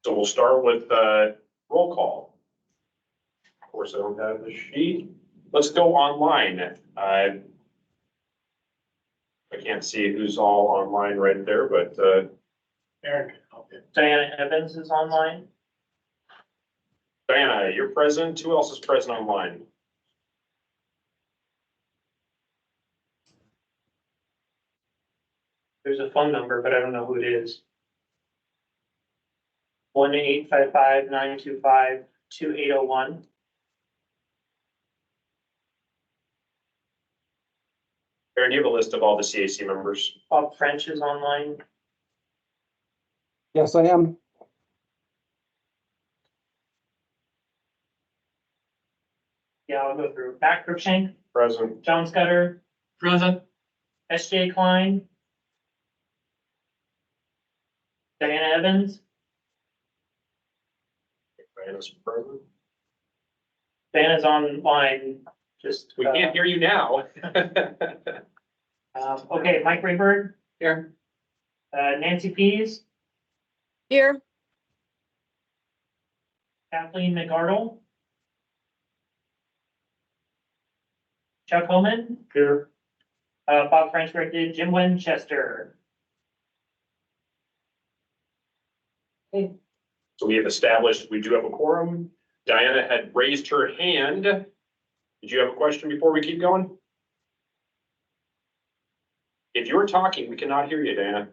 So we'll start with roll call. Of course, I don't have the sheet. Let's go online. I can't see who's all online right there, but Eric. Okay. Diana Evans is online. Diana, you're present. Who else is present online? There's a phone number, but I don't know who it is. 1-855-925-2801. Aaron, do you have a list of all the CAC members? Bob French is online. Yes, I am. Yeah, I'll go through. Matt Cruikshank, Present. John Scudder, Present. SJ Klein, Diana Evans, Diana's present. Diana's online, just. We can't hear you now. Okay, Mike Rayburn, Here. Nancy Pease, Here. Kathleen McArdle, Chuck Homan, Here. Bob French corrected, Jim Winchester. So we have established, we do have a quorum. Diana had raised her hand. Did you have a question before we keep going? If you're talking, we cannot hear you, Diana.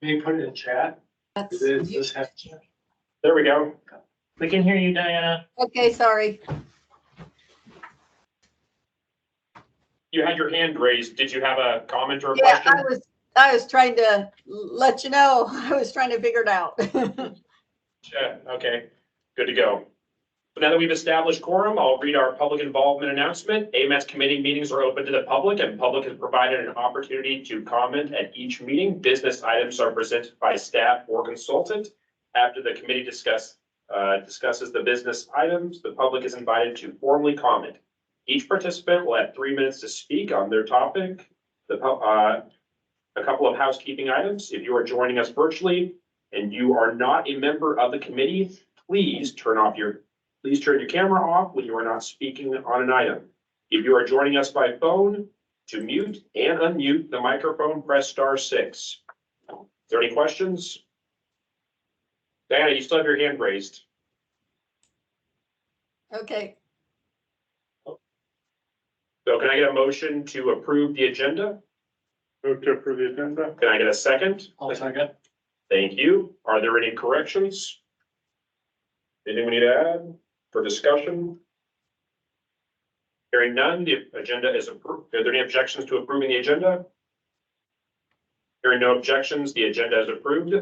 May you put it in chat? That's, There we go. We can hear you, Diana. okay, sorry. You had your hand raised. Did you have a comment or a Yeah, question? I was trying to let you know. I was trying to figure it out. Yeah, okay, good to go. So now that we've established quorum, I'll read our public involvement announcement. AMATS committee meetings are open to the public and public is provided an opportunity to comment at each meeting. Business items are presented by staff or consultant. After the committee discusses the business items, the public is invited to formally comment. Each participant will have 3 minutes to speak on their topic. A couple of housekeeping items. If you are joining us virtually and you are not a member of the committee, please turn your camera off when you are not speaking on an item. If you are joining us by phone, to mute and unmute the microphone, press *6. Is there any questions? Diana, you still have your hand raised. Okay, So can I get a motion to approve the agenda? Move to approve the agenda. Can I get a second? I'll second. Thank you. Are there any corrections? Anything we need to add for discussion? Hearing none, the agenda is approved. Are there any objections to approving the agenda? Hearing no objections, the agenda is approved.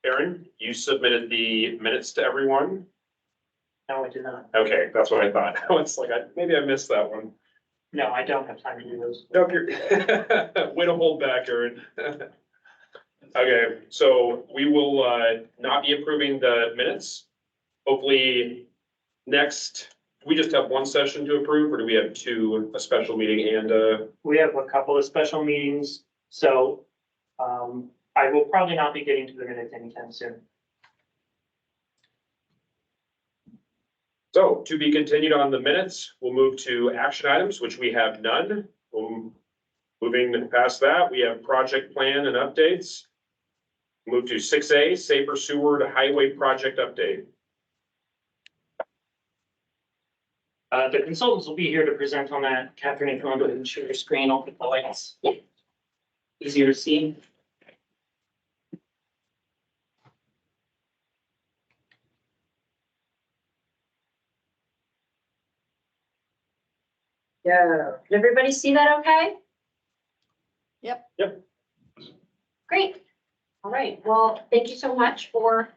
Aaron, you submitted the minutes to everyone? No, I did not. Okay, that's what I thought. It's like, maybe I missed that one. No, I don't have time to do those. Nope, you're, way to hold back, Aaron. Okay, so we will not be approving the minutes. Hopefully next, we just have one session to approve, or do we have two, a special meeting and We have a couple of special meetings, so I will probably not be getting to the minutes anytime soon. so to be continued on the minutes, we'll move to action items, which we have none. Moving past that, we have project plan and updates. Move to 6A, Safer Seward Highway Project Update. The consultants will be here to present on that. Catherine, if you want to go ahead and share your screen, I'll put the lights. Easier to see. Yeah, did everybody see that okay? Yep. Yep. Great. All right, well, thank you so much for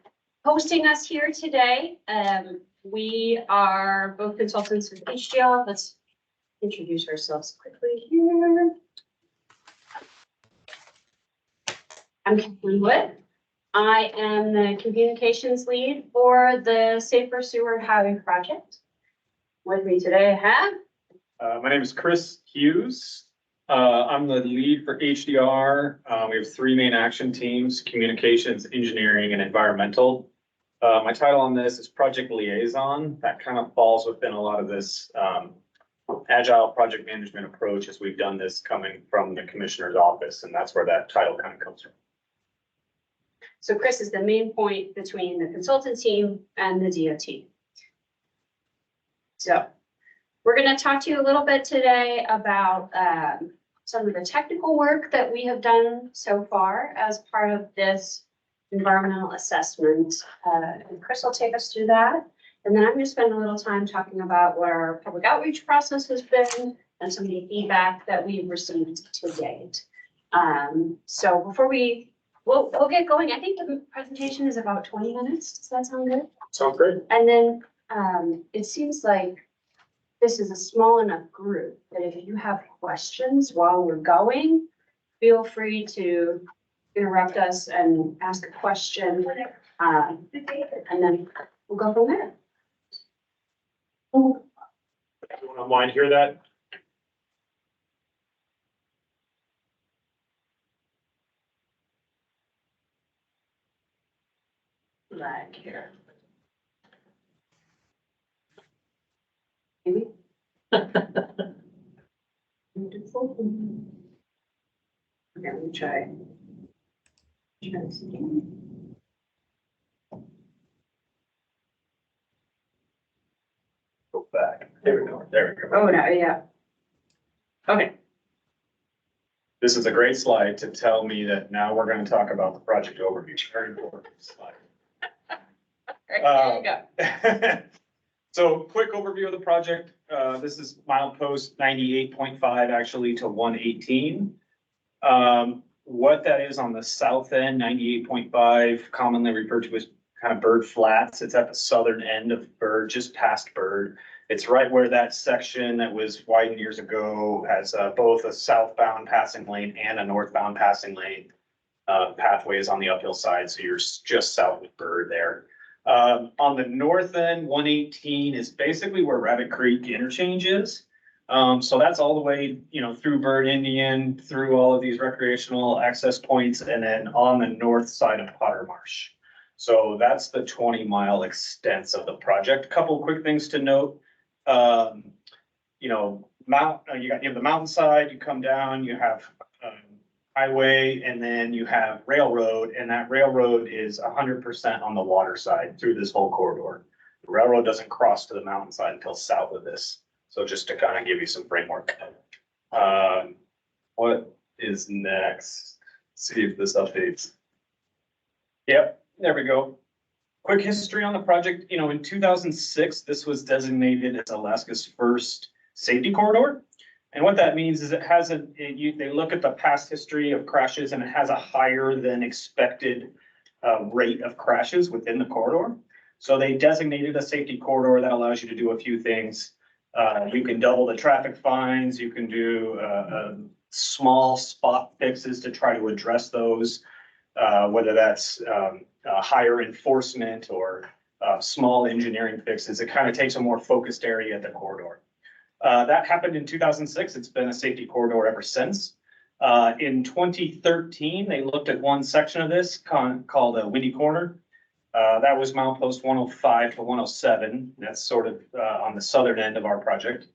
hosting us here today. We are both consultants with HDL. Let's introduce ourselves quickly here. I'm Kathleen Wood. I am the communications lead for the Safer Seward Highway Project. With me today I have My name is Chris Hughes. I'm the lead for HDR. We have three main action teams: communications, engineering, and environmental. My title on this is project liaison. That kind of falls within a lot of this agile project management approach, as we've done this coming from the commissioner's office, and that's where that title kind of comes from. So Chris is the main point between the consultant team and the DOT. So we're going to talk to you a little bit today about some of the technical work that we have done so far as part of this environmental assessment. And Chris will take us through that. And then I'm going to spend a little time talking about what our public outreach process has been and some of the feedback that we've received to date. So before we'll get going. I think the presentation is about 20 minutes. Does that sound good? Sounds great. And then it seems like this is a small enough group that if you have questions while we're going, feel free to interrupt us and ask a question. And then we'll go from there. Everyone online hear that? Lag here. Maybe. Beautiful. Okay, let me try. Try this again. Go back. There we go. There we go. Oh, no, yeah. Okay. This is a great slide to tell me that now we're going to talk about the project overview. Very important slide. All right, there you go. So quick overview of the project. This is milepost 98.5 actually to 118. What that is on the south end, 98.5, commonly referred to as kind of Bird Flats. It's at the southern end of Bird, just past Bird. It's right where that section that was widened years ago has both a southbound passing lane and a northbound passing lane. Pathway is on the uphill side, so you're just south of Bird there. On the north end, 118 is basically where Rabbit Creek interchange is. So that's all the way, through Bird Indian, through all of these recreational access points, and then on the north side of Potter Marsh. So that's the 20-mile extent of the project. A couple quick things to note. You have the mountainside, you come down, you have highway, and then you have railroad, and that railroad is 100% on the water side through this whole corridor. The railroad doesn't cross to the mountainside until south of this. So just to kind of give you some framework. What is next? See if this updates. Yep, there we go. Quick history on the project. In 2006, this was designated as Alaska's first safety corridor. And what that means is they look at the past history of crashes, and it has a higher than expected rate of crashes within the corridor. So they designated a safety corridor that allows you to do a few things. You can double the traffic fines. You can do small spot fixes to try to address those, whether that's higher enforcement or small engineering fixes. It kind of takes a more focused area at the corridor. That happened in 2006. It's been a safety corridor ever since. In 2013, they looked at one section of this called Windy Corner. That was milepost 105 to 107. That's sort of on the southern end of our project.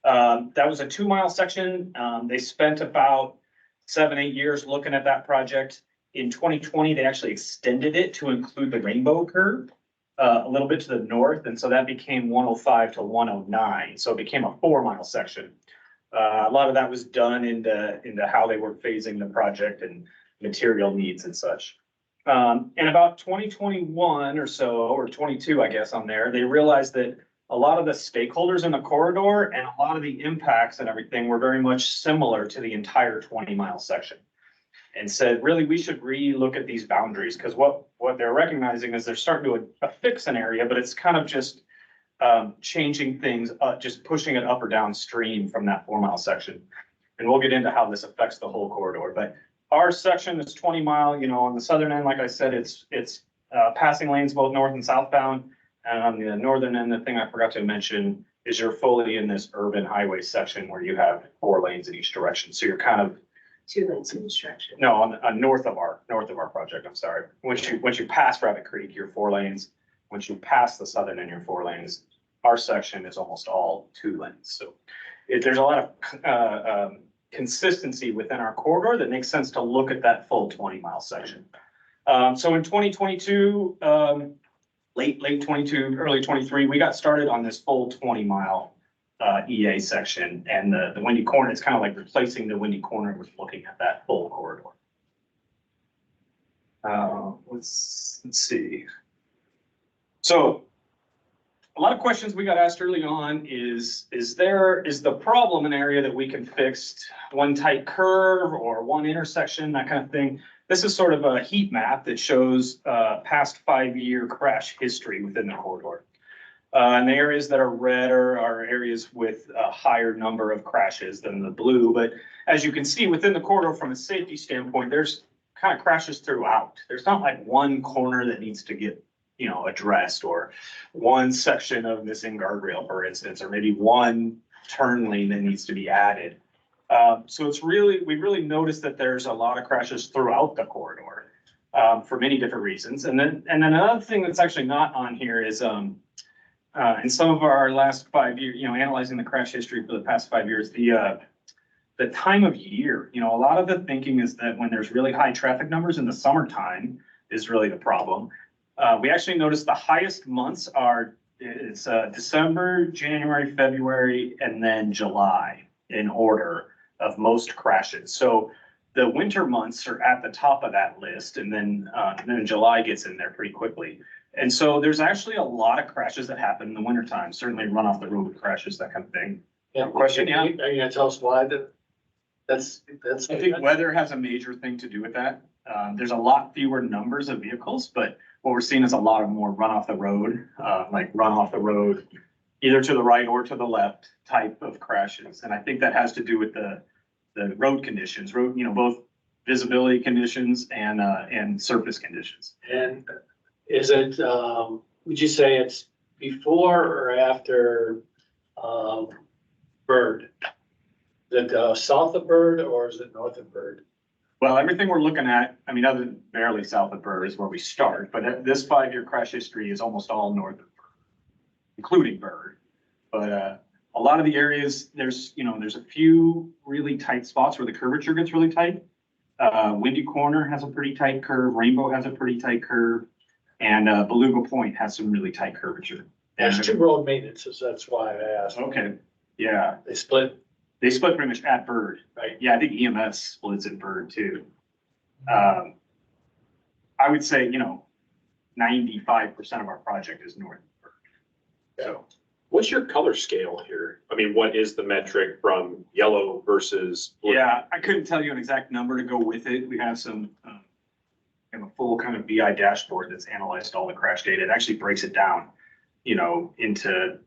That was a 2-mile section. They spent about 7-8 years looking at that project. In 2020, they actually extended it to include the rainbow curve a little bit to the north. And so that became 105 to 109. So it became a 4-mile section. A lot of that was done into how they were phasing the project and material needs and such. In about 2021 or so, or 22, I guess, on there, they realized that a lot of the stakeholders in the corridor and a lot of the impacts and everything were very much similar to the entire 20-mile section. And said, really, we should re-look at these boundaries, because what they're recognizing is they're starting to affix an area, but it's kind of just changing things, just pushing it up or downstream from that 4-mile section. And we'll get into how this affects the whole corridor. But our section is 20 mile, on the southern end, like I said, it's passing lanes both north and southbound. And on the northern end, the thing I forgot to mention is you're fully in this urban highway section where you have 4 lanes in each direction. So you're kind of, 2 lanes in each direction. no, on north of our project, I'm sorry. Once you pass Rabbit Creek, you're 4 lanes. Once you pass the southern end, you're 4 lanes. Our section is almost all 2 lanes. So there's a lot of consistency within our corridor that makes sense to look at that full 20-mile section. So in 2022, late 22, early 23, we got started on this full 20-mile EA section, and the Windy Corner is kind of like replacing the Windy Corner with looking at that full corridor. Let's see. So a lot of questions we got asked early on is the problem an area that we can fix, one tight curve or one intersection, that kind of thing. This is sort of a heat map that shows past 5-year crash history within the corridor. And the areas that are red are areas with a higher number of crashes than the blue. But as you can see within the corridor from a safety standpoint, there's kind of crashes throughout. There's not like one corner that needs to get, addressed, or one section of missing guardrail, for instance, or maybe one turn lane that needs to be added. So we really noticed that there's a lot of crashes throughout the corridor for many different reasons. And then another thing that's actually not on here is in some of our last 5 years, analyzing the crash history for the past 5 years, the time of year, a lot of the thinking is that when there's really high traffic numbers in the summertime is really the problem. We actually noticed the highest months it's December, January, February, and then July in order of most crashes. So the winter months are at the top of that list, and then July gets in there pretty quickly. And so there's actually a lot of crashes that happen in the wintertime, certainly run off the road crashes, that kind of thing. Yeah, Question, yeah. Are you gonna tell us why that's? I think weather has a major thing to do with that. There's a lot fewer numbers of vehicles, but what we're seeing is a lot of more run off the road, either to the right or to the left type of crashes. And I think that has to do with the road conditions, both visibility conditions and surface conditions. And is it, would you say it's before or after, Bird? Is it, south of Bird, or is it north of Bird? Well, everything we're looking at, other than barely south of Bird is where we start, but this 5-year crash history is almost all north of Bird, including Bird. But a lot of the areas, there's a few really tight spots where the curvature gets really tight. Windy Corner has a pretty tight curve, Rainbow has a pretty tight curve, and Beluga Point has some really tight curvature. There's 2 road maintenances, that's why I asked. Okay, yeah. They split. They split pretty much at Bird, Right. Yeah, I think EMS splits at Bird too. I would say, 95% of our project is north of Bird. So, What's your color scale here? What is the metric from yellow versus blue? yeah, I couldn't tell you an exact number to go with it. We have some, a full kind of BI dashboard that's analyzed all the crash data. It actually breaks it down, into,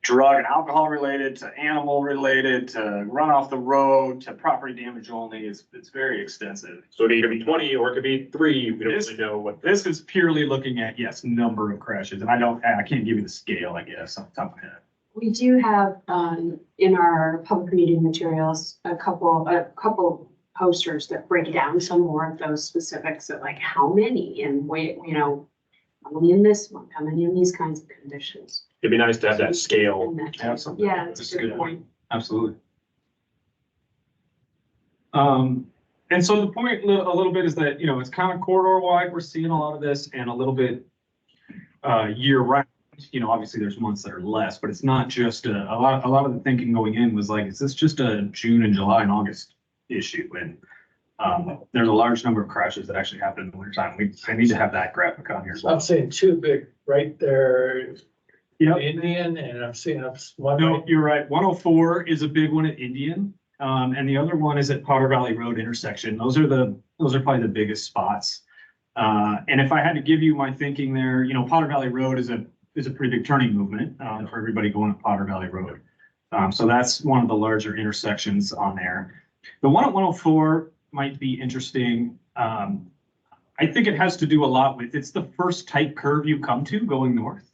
drug and alcohol related to animal related to run off the road to property damage only. It's very extensive. So it either be 20 or it could be 3. We don't This- really know what. This is purely looking at, yes, number of crashes, and I can't give you the scale, I guess, off the top of my head. We do have, in our public meeting materials, a couple posters that break down some more of those specifics of like how many and wait, how many in this month, how many in these kinds of conditions. It'd be nice to have that scale. And that- Absolutely. Yeah, that's a good point. Absolutely. And so the point a little bit is that, it's kind of corridor wide. We're seeing a lot of this, and a little bit year round. Obviously there's months that are less, but it's not just a lot of the thinking going in was like, is this just a June and July and August issue? And there's a large number of crashes that actually happen in the wintertime. I need to have that graphic on here as well. I'm seeing 2 big right there, Yep. Indian, and I'm seeing one. No, right- you're right. 104 is a big one at Indian. And the other one is at Powder Valley Road intersection. Those are probably the biggest spots. And if I had to give you my thinking there, Powder Valley Road is a pretty big turning movement, for everybody going up Powder Valley Road. So that's one of the larger intersections on there. The one at 104 might be interesting. I think it has to do a lot with, it's the first tight curve you come to going north.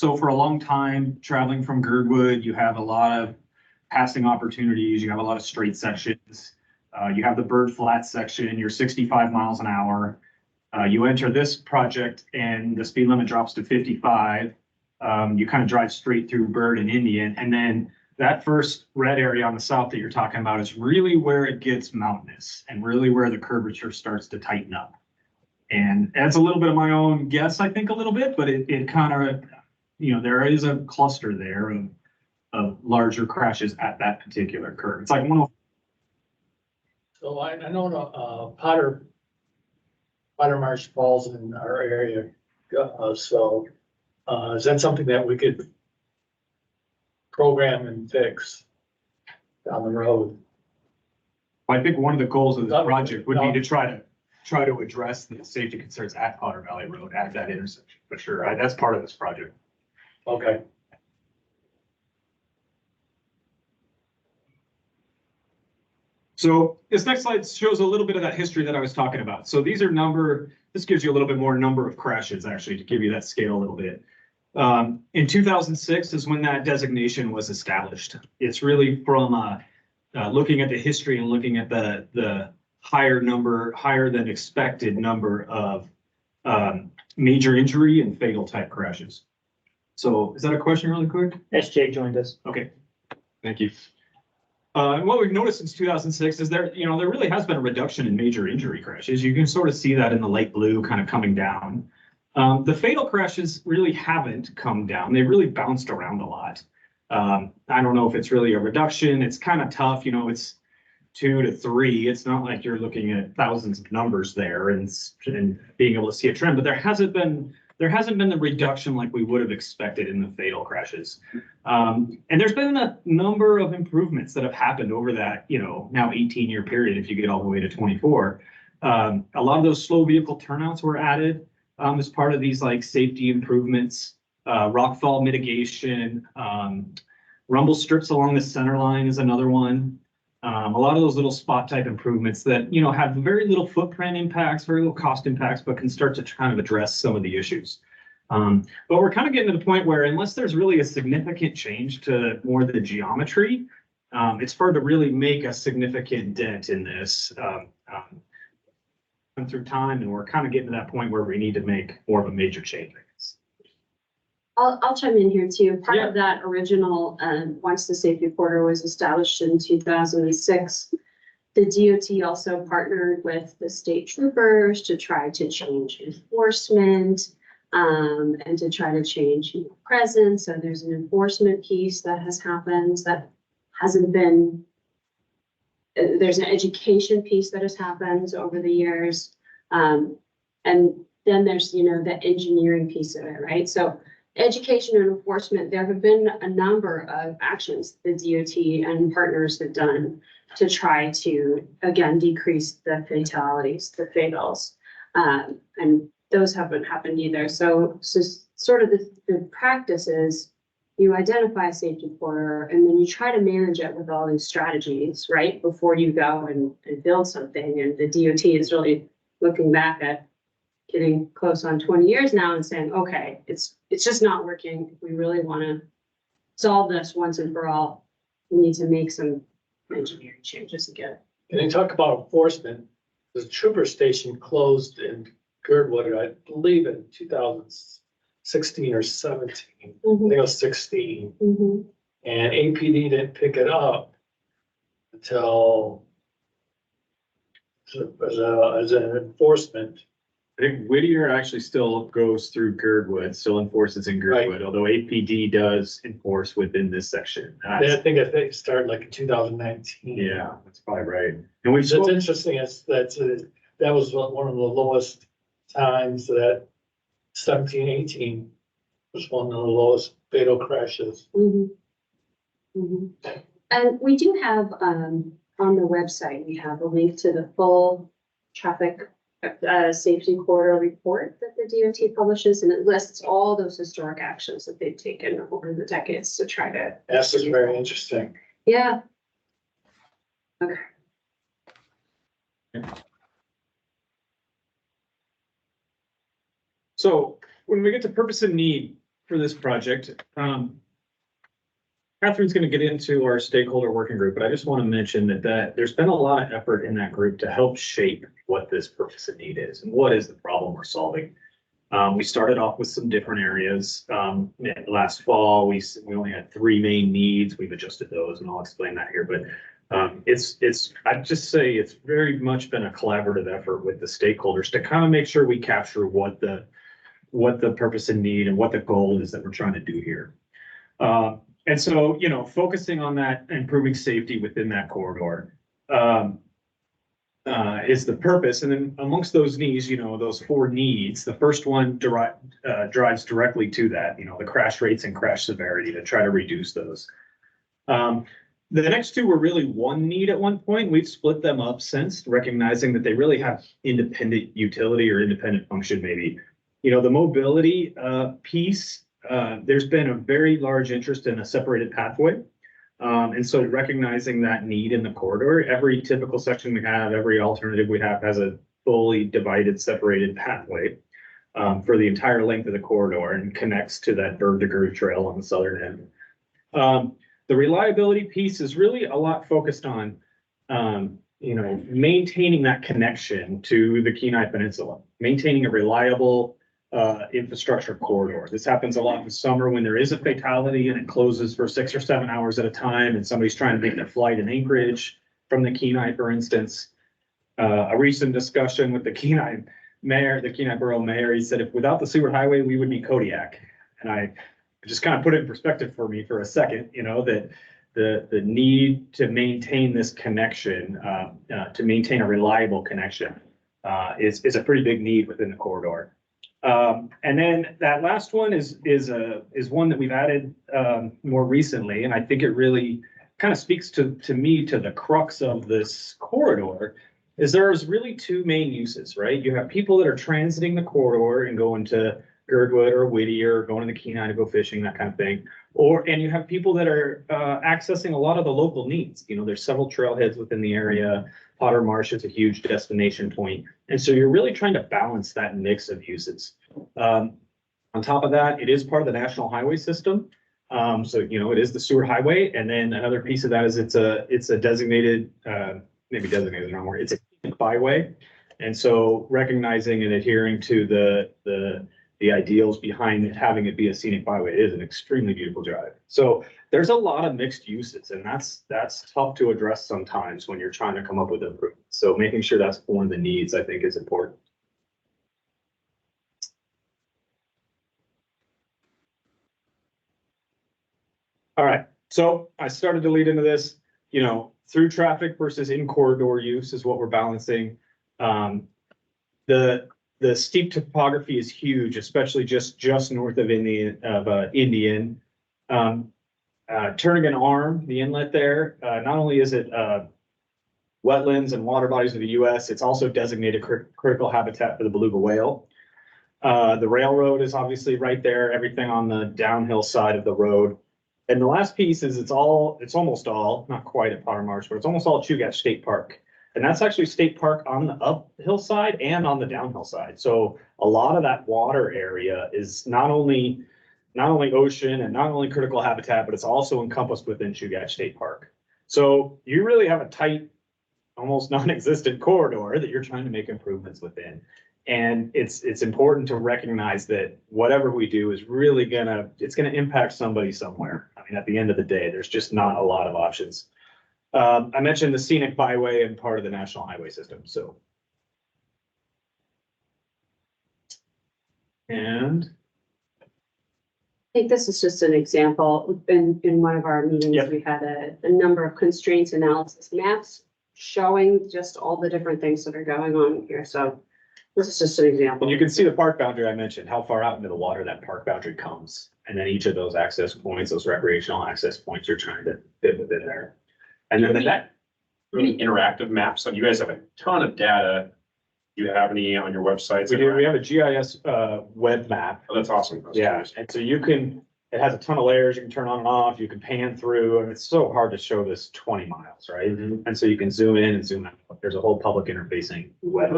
So for a long time, traveling from Girdwood, you have a lot of passing opportunities. You have a lot of straight sections. You have the Bird Flat section, you're 65 miles an hour. You enter this project and the speed limit drops to 55. You kind of drive straight through Bird and Indian. And then that first red area on the south that you're talking about is really where it gets mountainous and really where the curvature starts to tighten up. And that's a little bit of my own guess, I think a little bit, but it kind of, you know, there is a cluster there of larger crashes at that particular curve. It's like one of. So I know, Potter Marsh falls in our area, so, is that something that we could program and fix down the road? I think one of the goals of this project would be to try to address the safety concerns at Potter Valley Road at that intersection, for sure. That's part of this project. Okay. So this next slide shows a little bit of that history that I was talking about. So these are this gives you a little bit more number of crashes, actually, to give you that scale a little bit. In 2006 is when that designation was established. It's really from looking at the history and looking at the higher than expected number of major injury and fatal type crashes. So is that a question really quick? SJ joined us. Okay, thank you. And what we've noticed since 2006 is there really has been a reduction in major injury crashes. You can sort of see that in the light blue kind of coming down. The fatal crashes really haven't come down. They've really bounced around a lot. I don't know if it's really a reduction. It's kind of tough. You know, it's 2 to 3. It's not like you're looking at thousands of numbers there and being able to see a trend, but there hasn't been the reduction like we would have expected in the fatal crashes. And there's been a number of improvements that have happened over that, now 18-year period, if you get all the way to 24. A lot of those slow vehicle turnouts were added as part of these like safety improvements, rockfall mitigation, rumble strips along the center line is another one. A lot of those little spot type improvements that, have very little footprint impacts, very little cost impacts, but can start to kind of address some of the issues. But we're kind of getting to the point where unless there's really a significant change to more the geometry, it's hard to really make a significant dent in this through time. And we're kind of getting to that point where we need to make more of a major change, I guess. I'll chime in here too. Part Yeah. of that original, once the safety corridor was established in 2006, the DOT also partnered with the state troopers to try to change enforcement, and to try to change presence. So there's an enforcement piece that has happened that hasn't been, there's an education piece that has happened over the years. And then there's, the engineering piece of it, right? So education and enforcement, there have been a number of actions the DOT and partners have done to try to, again, decrease the fatalities, the fatals. And those haven't happened either. So sort of the practice is you identify a safety corridor and then you try to manage it with all these strategies, right? Before you go and build something. And the DOT is really looking back at getting close on 20 years now and saying, okay, it's just not working. If we really want to solve this once and for all, we need to make some engineering changes again. And you talk about enforcement, the trooper station closed in Girdwood, I believe in 2016 or 17. I think it was 16. Mhm. And APD didn't pick it up until as an enforcement. I think Whittier actually still goes through Girdwood, still enforces in Girdwood, although APD does enforce within this section. I think it started like in 2019. Yeah, that's probably right. And we've What's spoken, interesting is that was one of the lowest times that 17, 18 was one of the lowest fatal crashes. Mhm. Mhm. And we do have, on the website, we have a link to the full traffic safety corridor report that the DOT publishes, and it lists all those historic actions that they've taken over the decades to try to. This is very interesting. Yeah. Okay. so when we get to purpose and need, for this project. Catherine's going to get into our stakeholder working group, but I just want to mention that there's been a lot of effort in that group to help shape what this purpose and need is and what is the problem we're solving. We started off with some different areas. Last fall, we only had 3 main needs. We've adjusted those, and I'll explain that here. But I'd just say it's very much been a collaborative effort with the stakeholders to kind of make sure we capture what the purpose and need and what the goal is that we're trying to do here. And so, you know, focusing on that, improving safety within that corridor is the purpose. And then amongst those needs, you know, those 4 needs, the first one drives directly to that, you know, the crash rates and crash severity, to try to reduce those. The next 2 were really one need at one point. We've split them up since, recognizing that they really have independent utility or independent function, maybe. You know, the mobility piece, there's been a very large interest in a separated pathway. And so recognizing that need in the corridor, every typical section we have, every alternative we have has a fully divided, separated pathway for the entire length of the corridor and connects to that Bird to Groove trail on the southern end. The reliability piece is really a lot focused on, you know, maintaining that connection to the Kenai Peninsula, maintaining a reliable infrastructure corridor. This happens a lot in the summer when there is a fatality and it closes for 6 or 7 hours at a time, and somebody's trying to make their flight in Anchorage from the Kenai, for instance. A recent discussion with the Kenai mayor, the Kenai Borough mayor, he said, if without the Seward Highway, we would be Kodiak. And I just kind of put it in perspective for me for a second, you know, that the need to maintain this connection, to maintain a reliable connection, is a pretty big need within the corridor. And then that last one is one that we've added more recently, and I think it really kind of speaks to me to the crux of this corridor. Is there's really 2 main uses, right? You have people that are transiting the corridor and going to Girdwood or Whittier, going to the Kenai to go fishing, that kind of thing. And you have people that are accessing a lot of the local needs. You know, there's several trailheads within the area. Potter Marsh is a huge destination point. And so you're really trying to balance that mix of uses. On top of that, it is part of the national highway system. So, you know, it is the Seward Highway. And then another piece of that is it's a designated, maybe designated is the wrong word, it's a byway. And so recognizing and adhering to the ideals behind having it be a scenic byway, it is an extremely beautiful drive. So there's a lot of mixed uses, and that's tough to address sometimes when you're trying to come up with improvements. So making sure that's one of the needs, I think, is important. All right, so I started to lead into this, you know, through traffic versus in corridor use is what we're balancing. The steep topography is huge, especially just north of Indian. Turnagain Arm, the inlet there, not only is it wetlands and water bodies of the U.S., it's also designated critical habitat for the beluga whale. The railroad is obviously right there, everything on the downhill side of the road. And the last piece is it's almost all, not quite at Potter Marsh, but it's almost all Chugach State Park. And that's actually state park on the uphill side and on the downhill side. So a lot of that water area is not only ocean and not only critical habitat, but it's also encompassed within Chugach State Park. So you really have a tight, almost non-existent corridor that you're trying to make improvements within. And it's important to recognize that whatever we do is really gonna impact somebody somewhere. I mean, at the end of the day, there's just not a lot of options. I mentioned the scenic byway and part of the national highway system, so. And I think this is just an example. In one of our meetings, Yep. we had a number of constraints analysis maps showing just all the different things that are going on here. So this is just an example. and you can see the park boundary I mentioned, how far out into the water that park boundary comes. And then each of those access points, those recreational access points, you're trying to fit within there. And then Any interactive maps? So you guys have a ton of data. Do you have any on your websites? we have a GIS web map. Oh, that's awesome. I was Yeah, curious. and so it has a ton of layers, you can turn on and off, you can pan through, and it's so hard to show this 20 miles, right? Mhm. And so you can zoom in and zoom out. There's a whole public interfacing web.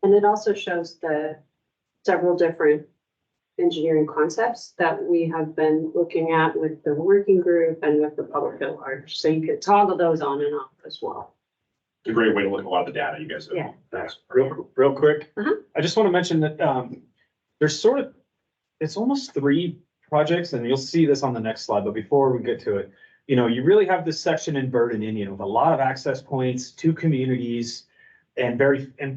And it also shows the several different engineering concepts that we have been looking at with the working group and with the public at large. So you could toggle those on and off as well. It's a great way to look at a lot of the data you guys have. Yeah. Thanks. Real quick. Uh-huh. I just want to mention that, there's sort of, it's almost 3 projects, and you'll see this on the next slide, but before we get to it, you know, you really have this section in Bird and Indian with a lot of access points, 2 communities, and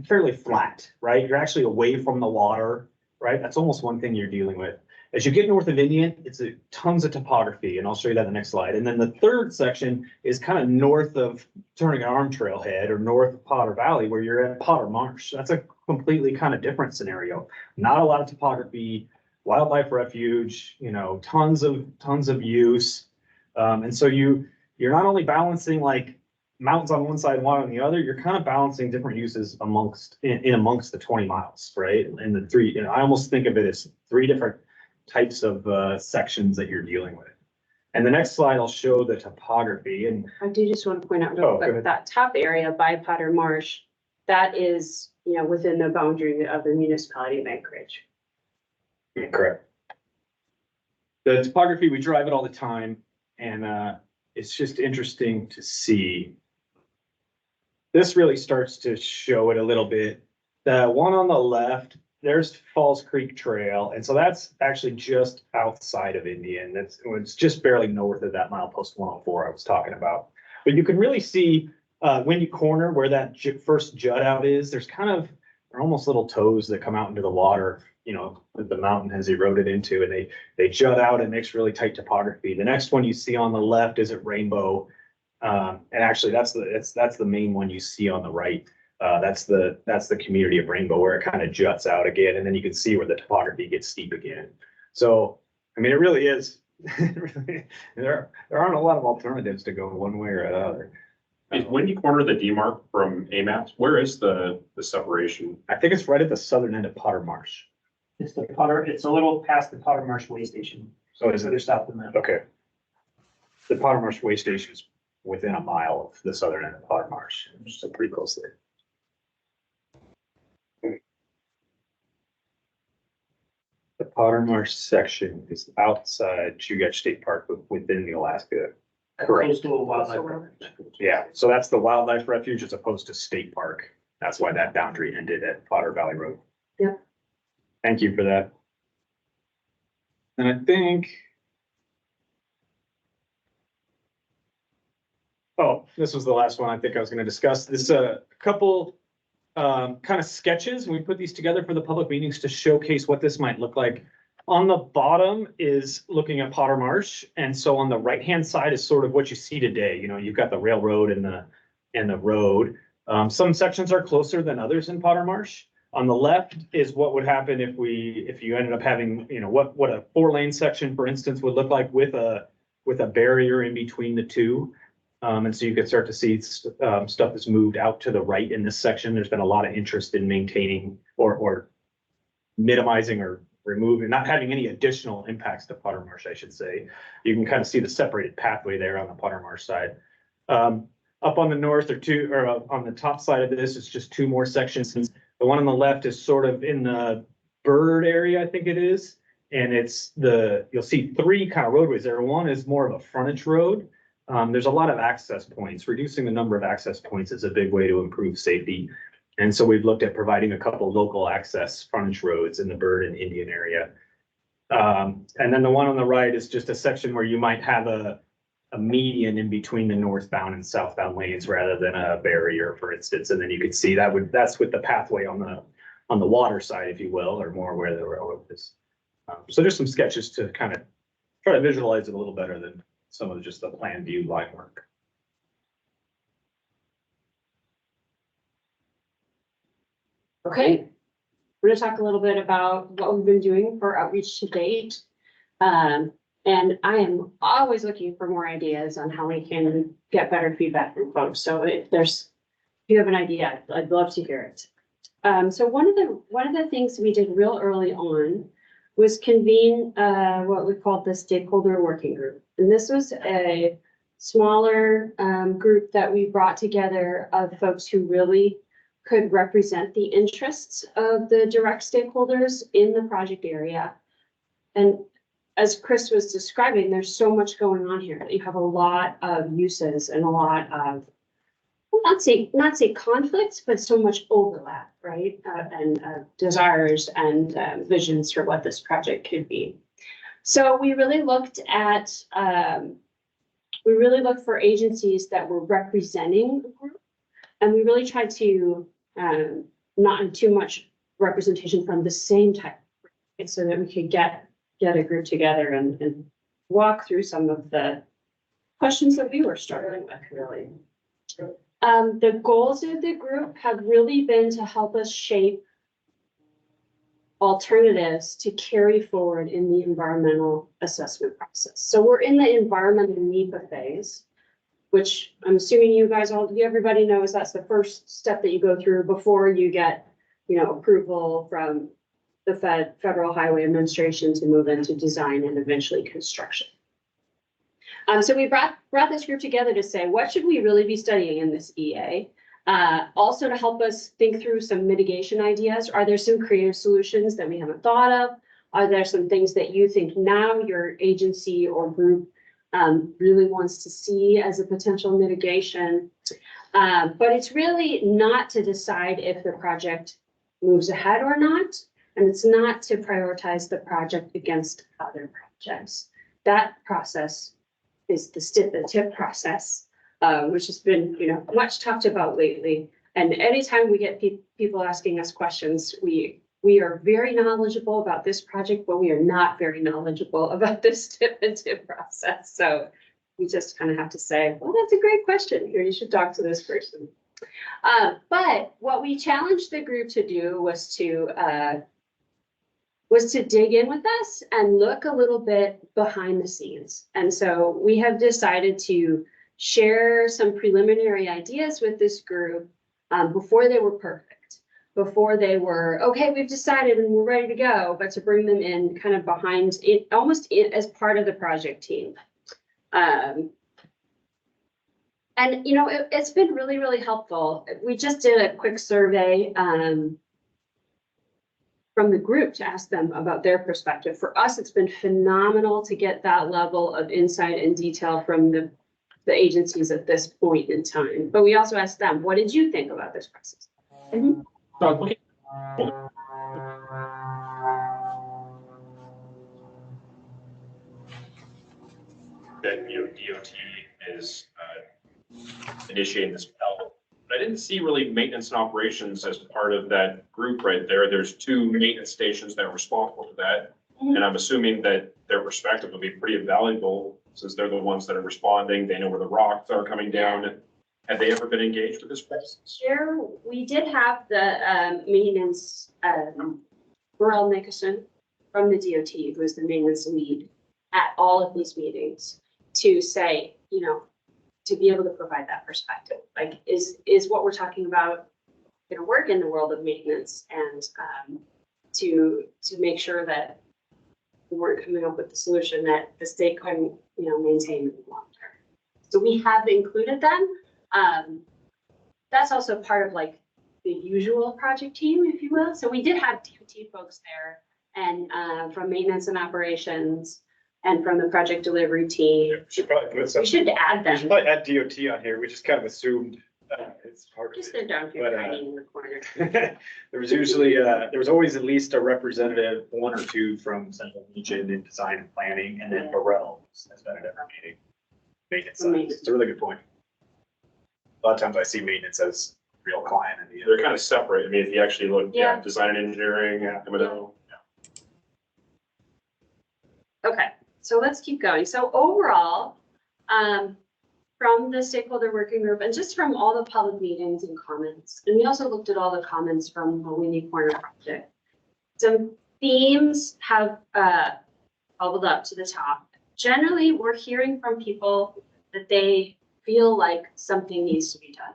fairly flat, right? You're actually away from the water, right? That's almost one thing you're dealing with. As you get north of Indian, it's tons of topography, and I'll show you that in the next slide. And then the third section is kind of north of Turning Arm Trailhead or north of Potter Valley, where you're at Potter Marsh. That's a completely kind of different scenario. Not a lot of topography, wildlife refuge, you know, tons of use. And so you're not only balancing like mountains on one side and water on the other, you're kind of balancing different uses amongst the 20 miles, right? And the 3, you know, I almost think of it as 3 different types of sections that you're dealing with. And the next slide, I'll show the topography, and I do just want to point out Oh, real go quick, ahead. that top area by Potter Marsh, that is, you know, within the boundary of the municipality of Anchorage. correct. The topography, we drive it all the time, and it's just interesting to see. This really starts to show it a little bit. The one on the left, there's Falls Creek Trail, and so that's actually just outside of Indian. It's just barely north of that milepost 104 I was talking about. But you can really see when you corner where that first jut out is, they're almost little toes that come out into the water, you know, that the mountain has eroded into, and they jut out and makes really tight topography. The next one you see on the left is at Rainbow. And actually that's the main one you see on the right. That's the community of Rainbow where it kind of juts out again, and then you can see where the topography gets steep again. So, I mean, it really is, there aren't a lot of alternatives to go one way or another. When you corner the D-mark from AMATS, where is the separation? I think it's right at the southern end of Potter Marsh. It's a little past the Potter Marsh Way Station. So is it? Further south than that. Okay. The Potter Marsh Way Station is within a mile of the southern end of Potter Marsh, so pretty close there. The Potter Marsh section is outside Chugach State Park, but within the Alaska. Correct. Coastal wildlife. Yeah, so that's the wildlife refuge as opposed to state park. That's why that boundary ended at Potter Valley Road. Yep. Thank you for that. And I think. Oh, this was the last one I think I was gonna discuss. This is a couple kind of sketches. We put these together for the public meetings to showcase what this might look like. On the bottom is looking at Potter Marsh, and so on the right-hand side is sort of what you see today. You know, you've got the railroad and the road. Some sections are closer than others in Potter Marsh. On the left is what would happen if you ended up having, you know, what a 4-lane section, for instance, would look like with a barrier in between the two. And so you could start to see stuff that's moved out to the right in this section. There's been a lot of interest in maintaining or minimizing or removing, not having any additional impacts to Potter Marsh, I should say. You can kind of see the separated pathway there on the Potter Marsh side. Up on the north on the top side of this, it's just 2 more sections. The one on the left is sort of in the Bird area, I think it is. And you'll see 3 kind of roadways there. One is more of a frontage road. There's a lot of access points. Reducing the number of access points is a big way to improve safety. And so we've looked at providing a couple local access frontage roads in the Bird and Indian area. And then the one on the right is just a section where you might have a median in between the northbound and southbound lanes rather than a barrier, for instance. And then you can see that's with the pathway on the water side, if you will, or more where the railroad is. So there's some sketches to kind of try to visualize it a little better than some of just the plan view line work. Okay, we're gonna talk a little bit about what we've been doing for outreach to date. And I am always looking for more ideas on how we can get better feedback from folks. So if you have an idea, I'd love to hear it. So one of the things we did real early on was convene what we called the stakeholder working group. And this was a smaller group that we brought together of folks who really could represent the interests of the direct stakeholders in the project area. and as Chris was describing, there's so much going on here. You have a lot of uses and a lot of, well, not say conflicts, but so much overlap, right? And desires and visions for what this project could be. So we really looked at, we really looked for agencies that were representing the group. And we really tried to not have too much representation from the same type, right? So that we could get a group together and walk through some of the questions that we were struggling with, really. The goals of the group have really been to help us shape alternatives to carry forward in the environmental assessment process. So we're in the environmental NEPA phase, which I'm assuming you guys everybody knows that's the first step that you go through before you get, approval from the Federal Highway Administration to move into design and eventually construction. So we brought this group together to say, what should we really be studying in this EA? Also to help us think through some mitigation ideas. Are there some creative solutions that we haven't thought of? Are there some things that you think now your agency or group really wants to see as a potential mitigation? But it's really not to decide if the project moves ahead or not. And it's not to prioritize the project against other projects. That process is the TIP process, which has been, much talked about lately. And anytime we get people asking us questions, we are very knowledgeable about this project, but we are not very knowledgeable about this TIP process. So we just kind of have to say, well, that's a great question. Here, you should talk to this person. But what we challenged the group to do was to dig in with us and look a little bit behind the scenes. And so we have decided to share some preliminary ideas with this group before they were perfect, before they were, okay, we've decided and we're ready to go, but to bring them in kind of behind it, almost as part of the project team. And, it's been really, really helpful. We just did a quick survey from the group to ask them about their perspective. For us, it's been phenomenal to get that level of insight and detail from the agencies at this point in time. But we also asked them, what did you think about this process? Mm-hmm. That, DOT is initiating this development. But I didn't see really maintenance and operations as part of that group right there. There's 2 maintenance stations that are responsible for that. And I'm assuming that their perspective will be pretty valuable since they're the ones that are responding. They know where the rocks are coming down. Have they ever been engaged with this process? Sure, we did have the maintenance, Burrell Nickerson from the DOT, who was the maintenance lead at all of these meetings, to say, to be able to provide that perspective. Like, is what we're talking about going to work in the world of maintenance, and to make sure that we weren't coming up with the solution that the state couldn't, maintain in the long term. So we have included them. That's also part of like the usual project team, if you will. So we did have DOT folks there, and from maintenance and operations, and from the project delivery team. Should probably put some. We should add We should them. probably add DOT on here. We just kind of assumed it's hard. Just they're down here But, hiding in the corner. There was usually, there was always at least a representative, 1 or 2 from Central Region in design and planning, and then Burrell has been at every meeting. Maintenance side. It's a really good point. A lot of times I see maintenance as real client and They're kind of separate. I mean, if you actually look, Yeah. design and engineering, M&O. Okay, so let's keep going. So overall, from the stakeholder working group and just from all the public meetings and comments, and we also looked at all the comments from the Windy Corner project. Some themes have bubbled up to the top. Generally, we're hearing from people that they feel like something needs to be done.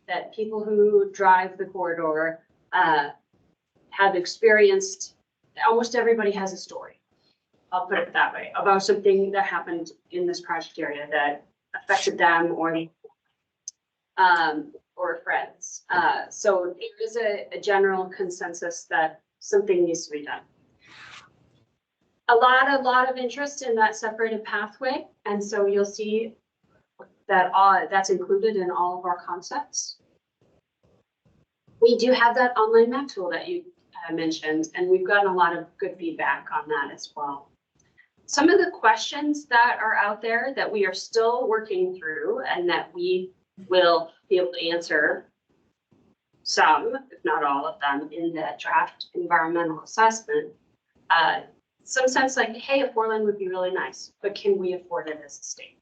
That people who drive the corridor have experienced, almost everybody has a story. I'll put it that way, about something that happened in this project area that affected them or friends. So there is a general consensus that something needs to be done. a lot of interest in that separated pathway. And so you'll see that that's included in all of our concepts. We do have that online map tool that you mentioned, and we've gotten a lot of good feedback on that as well. Some of the questions that are out there that we are still working through and that we will be able to answer some, if not all of them, in the draft environmental assessment. Some sense like, hey, a 4-lane would be really nice, but can we afford it as a state?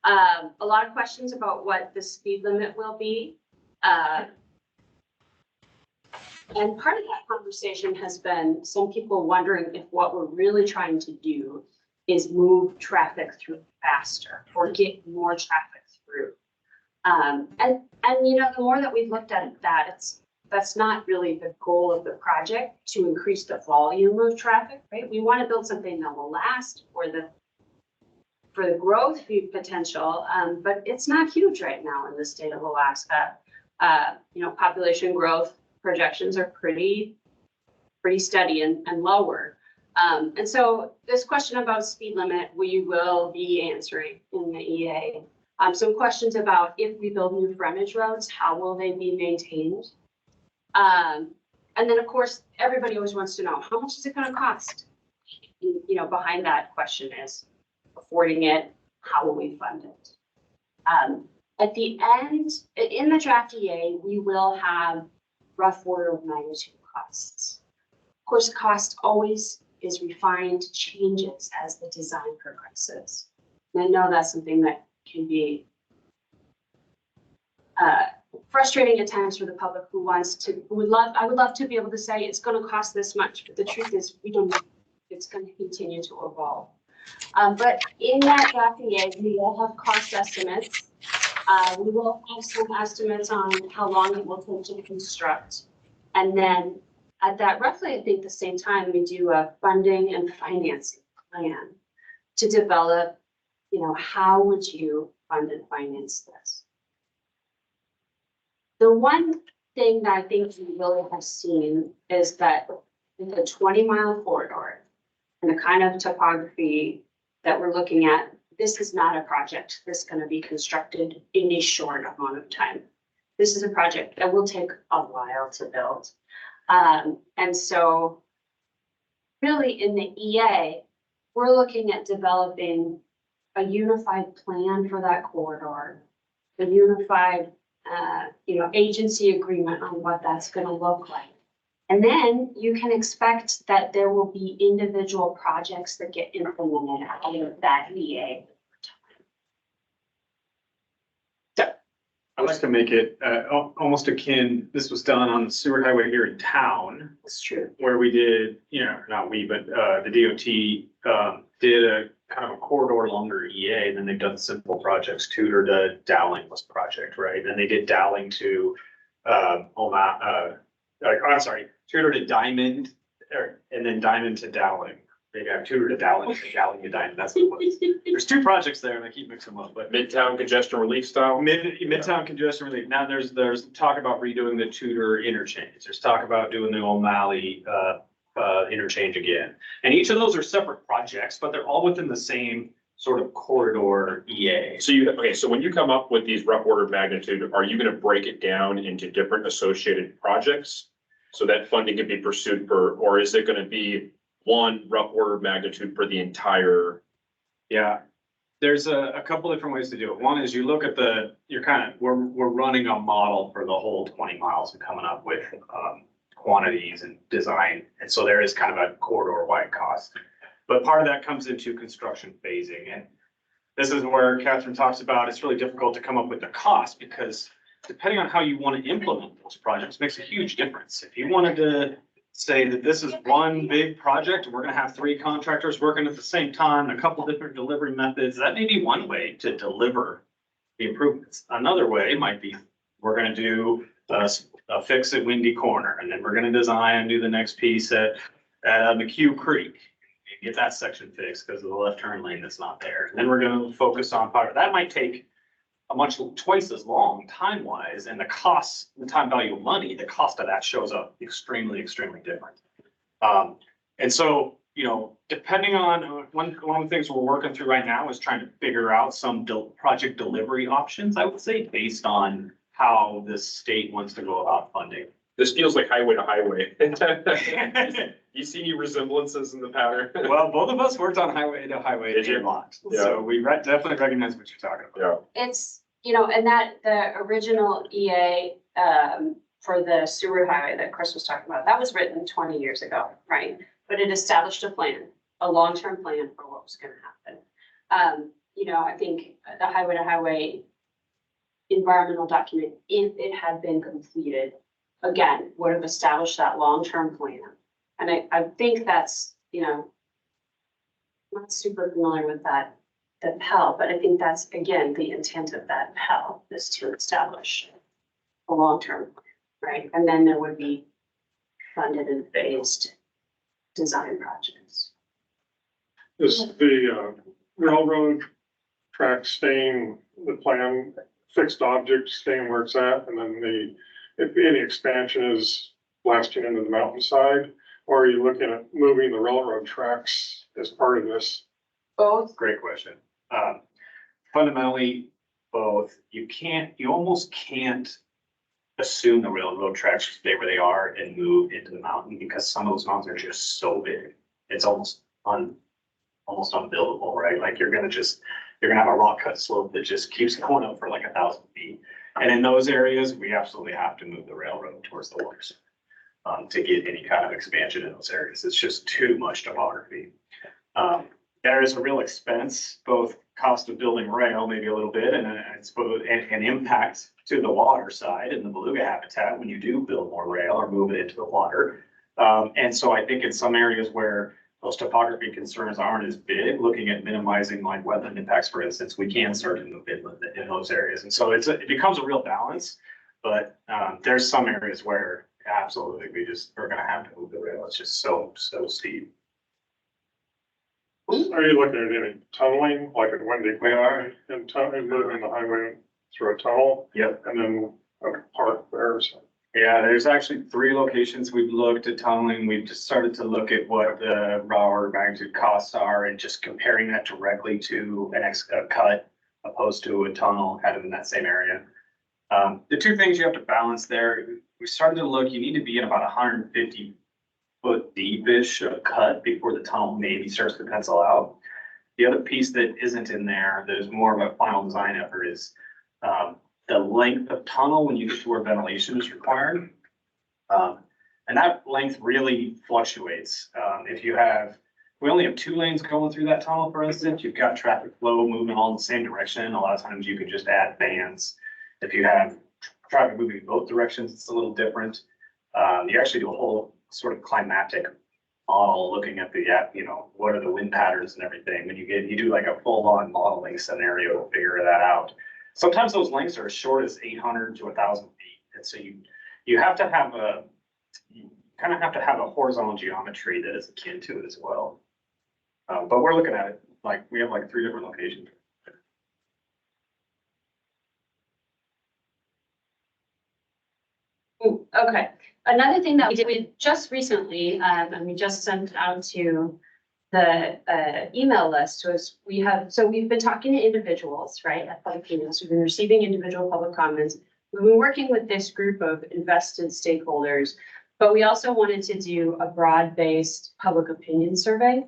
A lot of questions about what the speed limit will be. And part of that conversation has been some people wondering if what we're really trying to do is move traffic through faster or get more traffic through. And you know, the more that we've looked at that, that's not really the goal of the project, to increase the volume of traffic, right? We want to build something that will last for the growth potential, but it's not huge right now in the state of Alaska. You know, population growth projections are pretty steady and lower. And so this question about speed limit, we will be answering in the EA. Some questions about if we build new frontage roads, how will they be maintained? And then of course, everybody always wants to know, how much is it going to cost? You know, behind that question is affording it, how will we fund it? At the end, in the draft EA, we will have rough order of magnitude costs. Of course, cost always is refined, changes as the design progresses. And I know that's something that can be frustrating at times for the public who wants to, I would love to be able to say it's going to cost this much, but the truth is we don't know. It's going to continue to evolve. But in that draft EA, we will have cost estimates. We will have some estimates on how long it will take to construct. And then at that roughly, I think the same time, we do a funding and financing plan to develop, you know, how would you fund and finance this? The one thing that I think we really have seen is that in the 20-mile corridor and the kind of topography that we're looking at, this is not a project that's going to be constructed in a short amount of time. This is a project that will take a while to build. And so really in the EA, we're looking at developing a unified plan for that corridor, a unified you know, agency agreement on what that's going to look like. And then you can expect that there will be individual projects that get implemented out of that EA. I like to make it almost akin, this was done on the Seward Highway here in town, That's true. where we did, you know, not we, but the DOT did a kind of a corridor longer EA, and then they've done simple projects. Tudor to Dowling was project, right? And they did Dowling to I'm sorry, Tudor to Diamond, and then Diamond to Dowling. They got Tudor to Dowling, and Dowling to Diamond. That's what it was. There's two projects there, and I keep mixing them up. But Midtown congestion relief style. Midtown congestion relief. Now there's talk about redoing the Tudor interchange. There's talk about doing the O'Malley interchange again. And each of those are separate projects, but they're all within the same sort of corridor EA. So when you come up with these rough order of magnitude, are you going to break it down into different associated projects so that funding can be pursued or is it going to be one rough order of magnitude for the entire? Yeah, there's a couple different ways to do it. One is you look at we're running a model for the whole 20 miles and coming up with quantities and design. And so there is kind of a corridor wide cost. But part of that comes into construction phasing. And this is where Catherine talks about it's really difficult to come up with the cost because depending on how you want to implement those projects makes a huge difference. If you wanted to say that this is one big project and we're going to have 3 contractors working at the same time, a couple different delivery methods, that may be one way to deliver the improvements. Another way might be we're going to do a fix at Windy Corner, and then we're going to design and do the next piece at McHugh Creek. Get that section fixed because of the left turn lane that's not there. And then we're going to focus on part. That might take twice as long time-wise, and the cost, the time value of money, the cost of that shows up extremely, extremely different. And so, you know, depending on, one of the things we're working through right now is trying to figure out some project delivery options, I would say, based on how the state wants to go about funding. This feels like highway to highway. You see any resemblances in the pattern? Well, both of us worked on highway to highway Did you? a lot, Yeah. so we definitely recognize what you're talking about. Yeah. It's, you know, and that the original EA for the Seward Highway that Chris was talking about, that was written 20 years ago, right? But it established a plan, a long-term plan for what was gonna happen. You know, I think the highway to highway environmental document, if it had been completed, again, would have established that long-term plan. And I think that's, you know, I'm not super familiar with that, the Pell, but I think that's, again, the intent of that Pell is to establish a long-term plan, right? And then there would be funded and phased design projects. Is the railroad track staying, the plan, fixed object staying where it's at, and then if any expansion is blasting into the mountainside? Or are you looking at moving the railroad tracks as part of this? Both. Great question. Fundamentally, both. You almost can't assume the railroad tracks should stay where they are and move into the mountain, because some of those mountains are just so big. It's almost unbuildable, right? Like you're gonna have a rock cut slope that just keeps going up for like 1,000 feet. And in those areas, we absolutely have to move the railroad towards the waters to get any kind of expansion in those areas. It's just too much topography. There is a real expense, both cost of building rail, maybe a little bit, and I suppose an impact to the water side and the beluga habitat when you do build more rail or move it into the water. And so I think in some areas where those topography concerns aren't as big, looking at minimizing like wetland impacts, for instance, we can start to move inland in those areas. And so it becomes a real balance, but there's some areas where absolutely we're gonna have to move the rail. It's just so steep. Are you looking at any tunneling, like at Wendy? We are. And moving the highway through a tunnel? Yep. And then a park there or something? Yeah, there's actually 3 locations we've looked at tunneling. We've just started to look at what the raw order magnitude costs are and just comparing that directly to a cut opposed to a tunnel kind of in that same area. The 2 things you have to balance there, we started to look, you need to be in about 150 foot deep-ish of cut before the tunnel maybe starts to pencil out. The other piece that isn't in there, that is more of a final design effort, is the length of tunnel when you get to where ventilation is required. And that length really fluctuates. We only have 2 lanes going through that tunnel, for instance. You've got traffic flow moving all in the same direction. A lot of times you can just add bands. If you have traffic moving both directions, it's a little different. You actually do a whole sort of climatic model looking at what are the wind patterns and everything. When you do like a full-on modeling scenario to figure that out. Sometimes those lengths are as short as 800 to 1,000 feet. And so you have to have a horizontal geometry that is akin to it as well. But we're looking at it, like we have like 3 different locations. Okay, another thing that we did just recently, and we just sent out to the email list was we've been talking to individuals, right, at public meetings. We've been receiving individual public comments. We've been working with this group of invested stakeholders, but we also wanted to do a broad-based public opinion survey.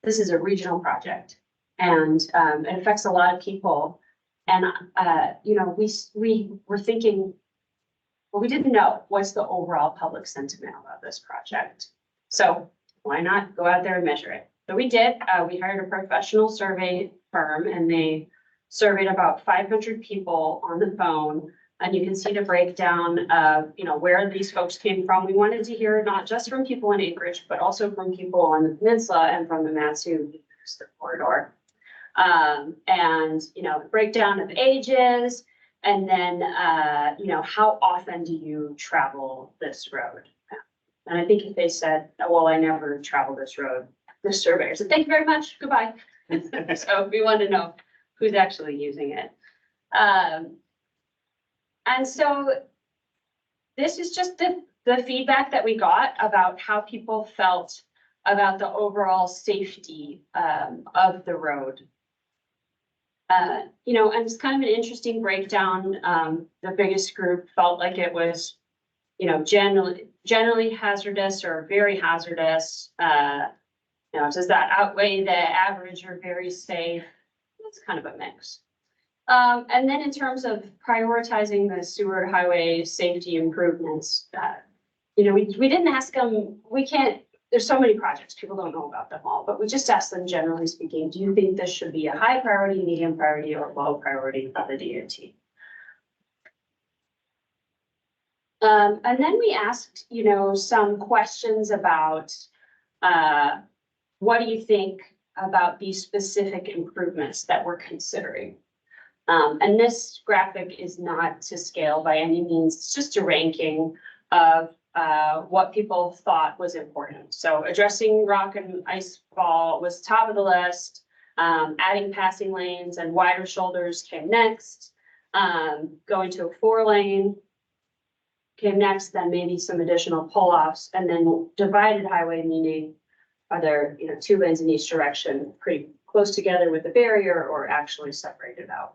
This is a regional project and it affects a lot of people. And, we were thinking, well, we didn't know what's the overall public sentiment about this project. So why not go out there and measure it? So we did, we hired a professional survey firm and they surveyed about 500 people on the phone. And you can see the breakdown of, where these folks came from. We wanted to hear not just from people in Anchorage, but also from people on the peninsula and from the AMATS who use the corridor. Breakdown of ages, and then, how often do you travel this road? And I think if they said, well, I never travel this road, the surveyor said, thank you very much, goodbye. So we want to know who's actually using it. And so this is just the feedback that we got about how people felt about the overall safety, of the road. You know, and it's kind of an interesting breakdown. The biggest group felt like it was, you know, generally hazardous or very hazardous. You know, does that outweigh the average or very safe? It's kind of a mix. And then in terms of prioritizing the Seward Highway safety improvements, you know, we didn't ask them, there's so many projects, people don't know about them all, but we just asked them, generally speaking, do you think this should be a high priority, medium priority, or low priority for the DOT? And then we asked, you know, some questions about, what do you think about these specific improvements that we're considering? And this graphic is not to scale by any means, it's just a ranking of what people thought was important. So addressing rock and ice fall was top of the list. Adding passing lanes and wider shoulders came next. Going to a 4-lane came next, then maybe some additional pull-offs, and then divided highway, meaning are there, you know, 2 lanes in each direction pretty close together with a barrier or actually separated out.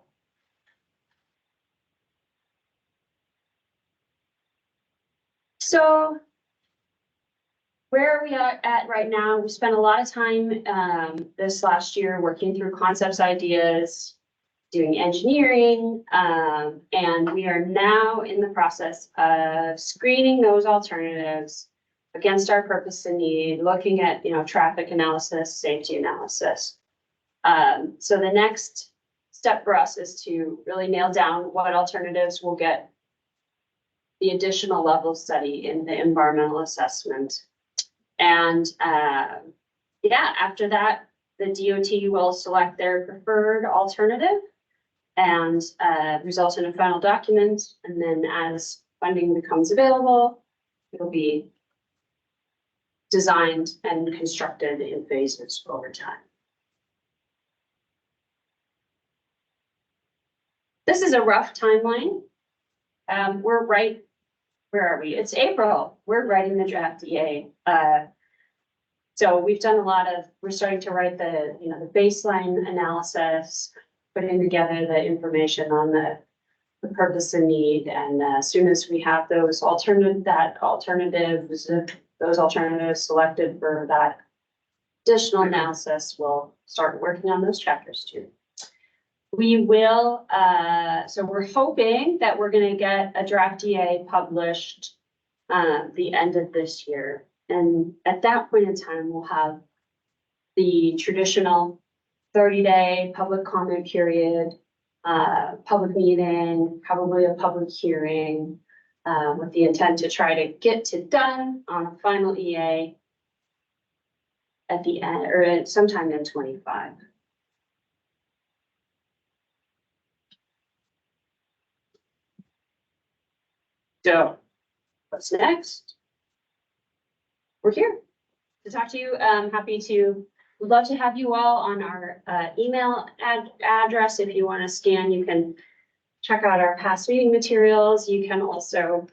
So where are we at right now? We spent a lot of time this last year working through concepts, ideas, doing engineering, and we are now in the process of screening those alternatives against our purpose and need, looking at, you know, traffic analysis, safety analysis. So the next step for us is to really nail down what alternatives will get the additional level study in the environmental assessment. And yeah, after that, the DOT will select their preferred alternative and result in a final document. And then as funding becomes available, it'll be designed and constructed in phases over time. This is a rough timeline. We're right, where are we? It's April. We're writing the draft EA. So we've done we're starting to write the, you know, the baseline analysis, putting together the information on the purpose and need. And as soon as we have those alternatives selected for that additional analysis, we'll start working on those chapters too. We will, so we're hoping that we're gonna get a draft EA published the end of this year. And at that point in time, we'll have the traditional 30-day public comment period, public meeting, probably a public hearing, with the intent to try to get to done on a final EA at the end or sometime in 25. So what's next? We're here to talk to you. We'd love to have you all on our email address. If you want to scan, you can check out our past meeting materials. You can also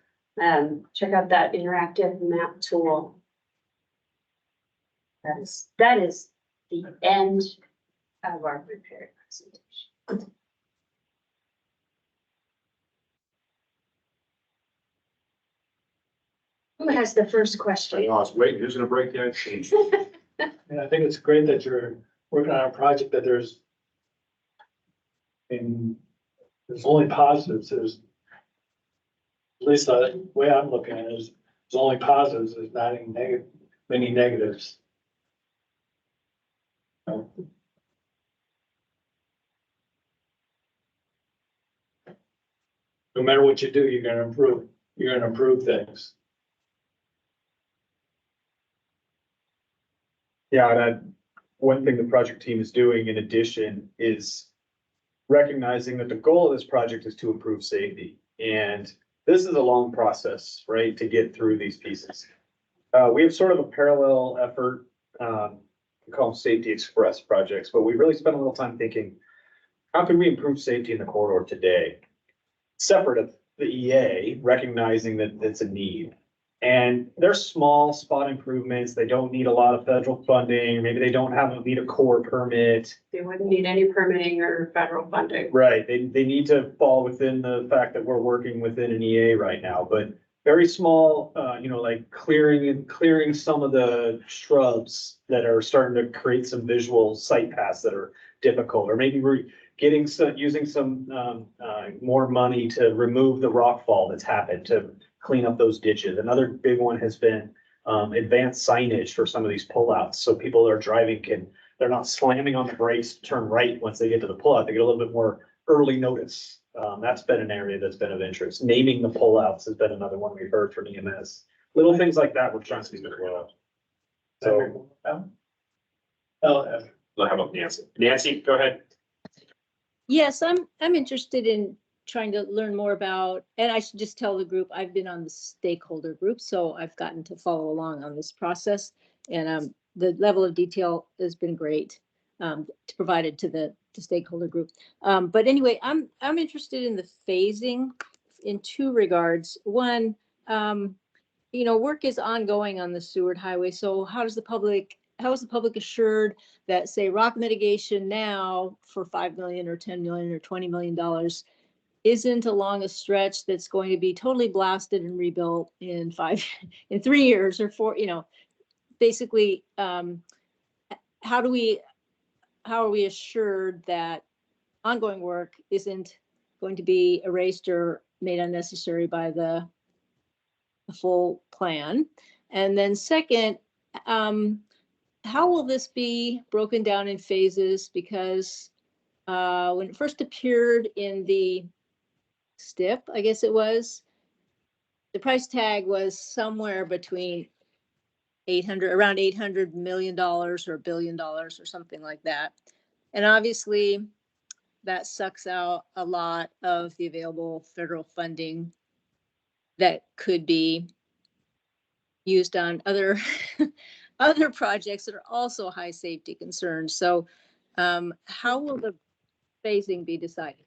check out that interactive map tool. That is the end of our prepared presentation. Who has the first question? I was waiting, who's gonna break the ice? And I think it's great that you're working on a project that there's only positives. There's, at least the way I'm looking at it is, there's only positives, there's not any many negatives. No matter what you do, you're gonna improve things. Yeah, and one thing the project team is doing in addition is recognizing that the goal of this project is to improve safety. And this is a long process, right, to get through these pieces. We have sort of a parallel effort, we call them Safety Express projects, but we really spent a little time thinking, how can we improve safety in the corridor today? Separate of the EA, recognizing that it's a need. And they're small spot improvements. They don't need a lot of federal funding. Maybe they don't need a core permit. They wouldn't need any permitting or federal funding. Right, they need to fall within the fact that we're working within an EA right now, but very small, like clearing some of the shrubs that are starting to create some visual sight paths that are difficult, or maybe we're using some more money to remove the rock fall that's happened, to clean up those ditches. Another big one has been advanced signage for some of these pullouts, so people that are driving they're not slamming on the brakes to turn right once they get to the pullout. They get a little bit more early notice. That's been an area that's been of interest. Naming the pullouts has been another one we've heard from EMS. Little things like that we're trying to do as well. So, Oh, How about Nancy? Nancy, go ahead. Yes, I'm interested in trying to learn more about, and I should just tell the group, I've been on the stakeholder group, so I've gotten to follow along on this process. And the level of detail has been great provided to the stakeholder group. But anyway, I'm interested in the phasing in two regards. One, work is ongoing on the Seward Highway. So how is the public assured that, say, rock mitigation now for $5 million or $10 million or $20 million isn't along a stretch that's going to be totally blasted and rebuilt in 3 years or 4, basically, how are we assured that ongoing work isn't going to be erased or made unnecessary by the full plan? And then second, how will this be broken down in phases? Because when it first appeared in the STIP, I guess it was, the price tag was somewhere between around $800 million or $1 billion or something like that. And obviously that sucks out a lot of the available federal funding that could be used on other other projects that are also high safety concerns. So how will the phasing be decided?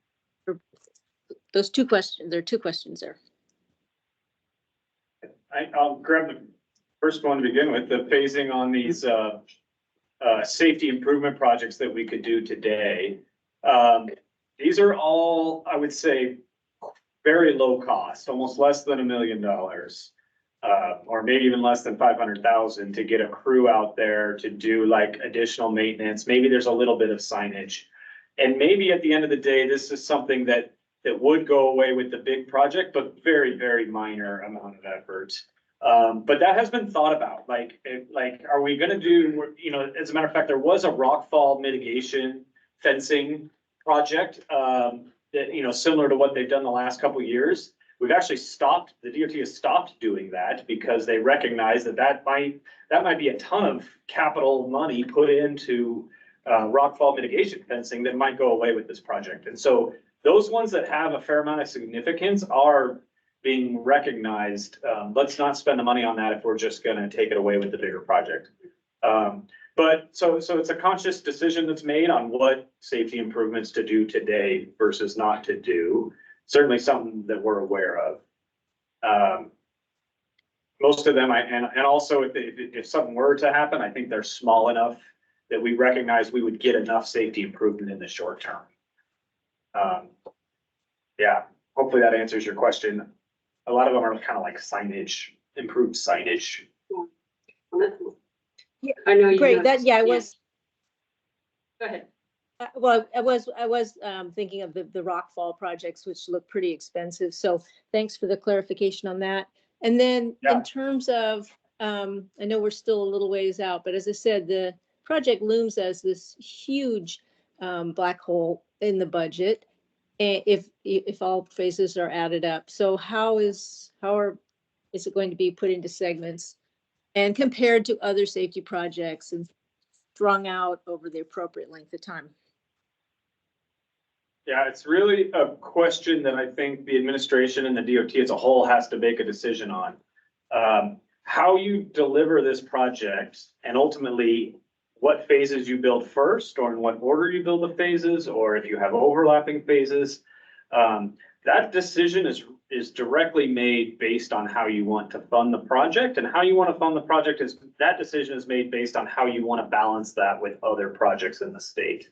Those two questions, there are two questions there. I'll grab the first one to begin with, the phasing on these safety improvement projects that we could do today. These are all, I would say, very low cost, almost less than $1 million, or maybe even less than 500,000 to get a crew out there to do like additional maintenance. Maybe there's a little bit of signage. And maybe at the end of the day, this is something that would go away with the big project, but very, very minor amount of effort. But that has been thought about, like, are we gonna do, as a matter of fact, there was a rockfall mitigation fencing project, that, similar to what they've done the last couple of years. We've actually stopped, the DOT has stopped doing that because they recognize that might be a ton of capital money put into rockfall mitigation fencing that might go away with this project. And so those ones that have a fair amount of significance are being recognized. Let's not spend the money on that if we're just gonna take it away with the bigger project. But so it's a conscious decision that's made on what safety improvements to do today versus not to do. Certainly something that we're aware of. Most of them, and also if something were to happen, I think they're small enough that we recognize we would get enough safety improvement in the short term. Yeah, hopefully that answers your question. A lot of them are kind of like signage, improved signage. Yeah, I know you. Great, I was. Go ahead. Well, I was thinking of the rockfall projects, which look pretty expensive. So thanks for the clarification on that. And then in terms of, I know we're still a little ways out, but as I said, the project looms as this huge black hole in the budget, if all phases are added up. So how is it going to be put into segments and compared to other safety projects and strung out over the appropriate length of time? Yeah, it's really a question that I think the administration and the DOT as a whole has to make a decision on. How you deliver this project and ultimately what phases you build first, or in what order you build the phases, or if you have overlapping phases. that decision is directly made based on how you want to fund the project, and how you want to fund the project that decision is made based on how you want to balance that with other projects in the state.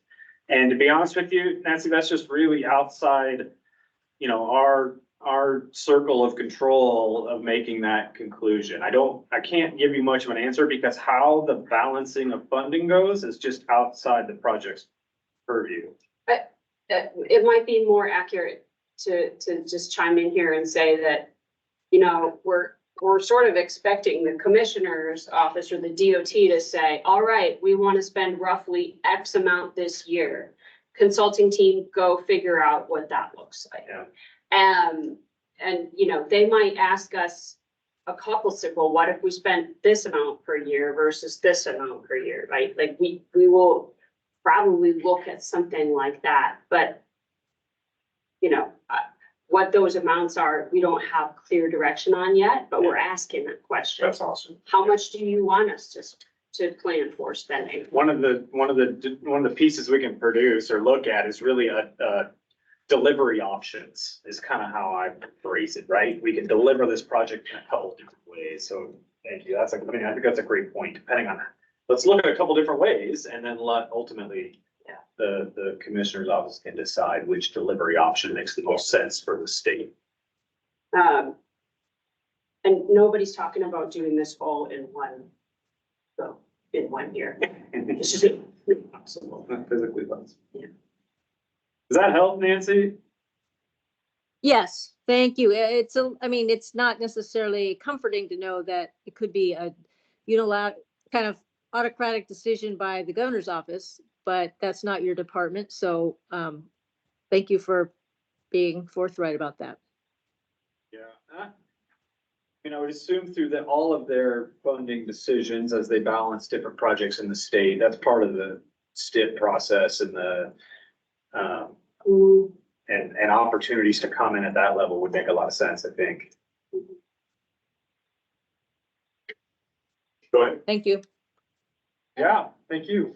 And to be honest with you, Nancy, that's just really outside, our circle of control of making that conclusion. I can't give you much of an answer because how the balancing of funding goes is just outside the project's purview. It might be more accurate to just chime in here and say that, we're sort of expecting the commissioner's office or the DOT to say, all right, we want to spend roughly X amount this year. Consulting team, go figure out what that looks like. Yeah. And they might ask us a couple, say, well, what if we spent this amount per year versus this amount per year, right? Like we will probably look at something like that, but what those amounts are, we don't have clear direction on yet, but we're asking that question. That's awesome. How much do you want us to plan for spending? One of the pieces we can produce or look at is really a delivery options is kind of how I phrase it, right? We can deliver this project in a couple different ways. So thank you. I think that's a great point. Depending on, let's look at a couple different ways and then ultimately the commissioner's office can decide which delivery option makes the most sense for the state. And nobody's talking about doing this all in one year. It's just impossible. Not physically possible. Yeah. Does that help, Nancy? Yes, thank you. It's not necessarily comforting to know that it could be a kind of autocratic decision by the governor's office, but that's not your department. So thank you for being forthright about that. Yeah. I would assume through all of their funding decisions as they balance different projects in the state, that's part of the STIP process and the and opportunities to comment at that level would make a lot of sense, I think. Go ahead. Thank you. Yeah, thank you.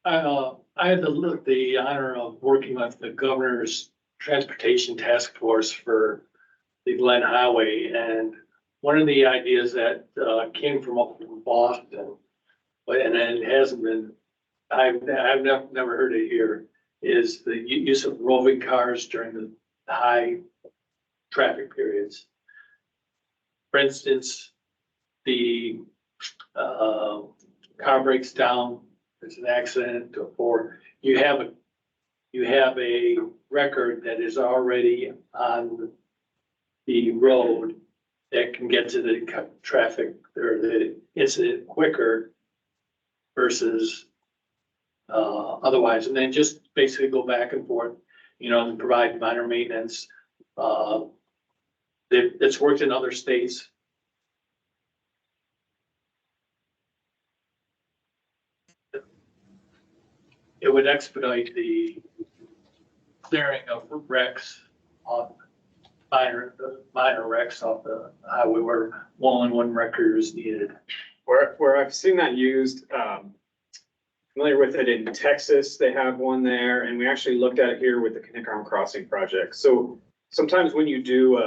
I had the honor of working with the governor's transportation task force for the Glen Highway, and one of the ideas that came from up from Boston, and it hasn't been, I've never heard it here, is the use of roving cars during the high traffic periods. For instance, the car breaks down, there's an accident, or you have a record that is already on the road that can get to the traffic or the incident quicker versus otherwise, and then just basically go back and forth, and provide minor maintenance. It's worked in other states. It would expedite the clearing of wrecks on minor wrecks off the highway where one record is needed. Where I've seen that used, familiar with it in Texas, they have one there, and we actually looked at it here with the Connect Arm Crossing project. So sometimes when you do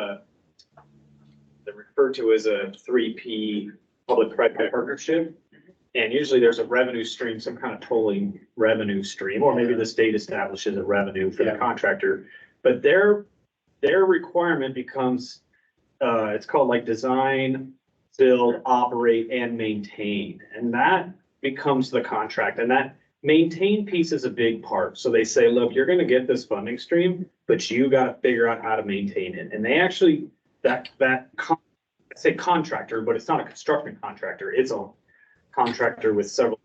they're referred to as a 3P public-private partnership, and usually there's a revenue stream, some kind of tolling revenue stream, or maybe the state establishes a revenue for the contractor, but their requirement becomes, it's called like design, build, operate, and maintain. And that becomes the contract. And that maintain piece is a big part. So they say, look, you're going to get this funding stream, but you got to figure out how to maintain it. And they actually, I say contractor, but it's not a construction contractor. It's a contractor with several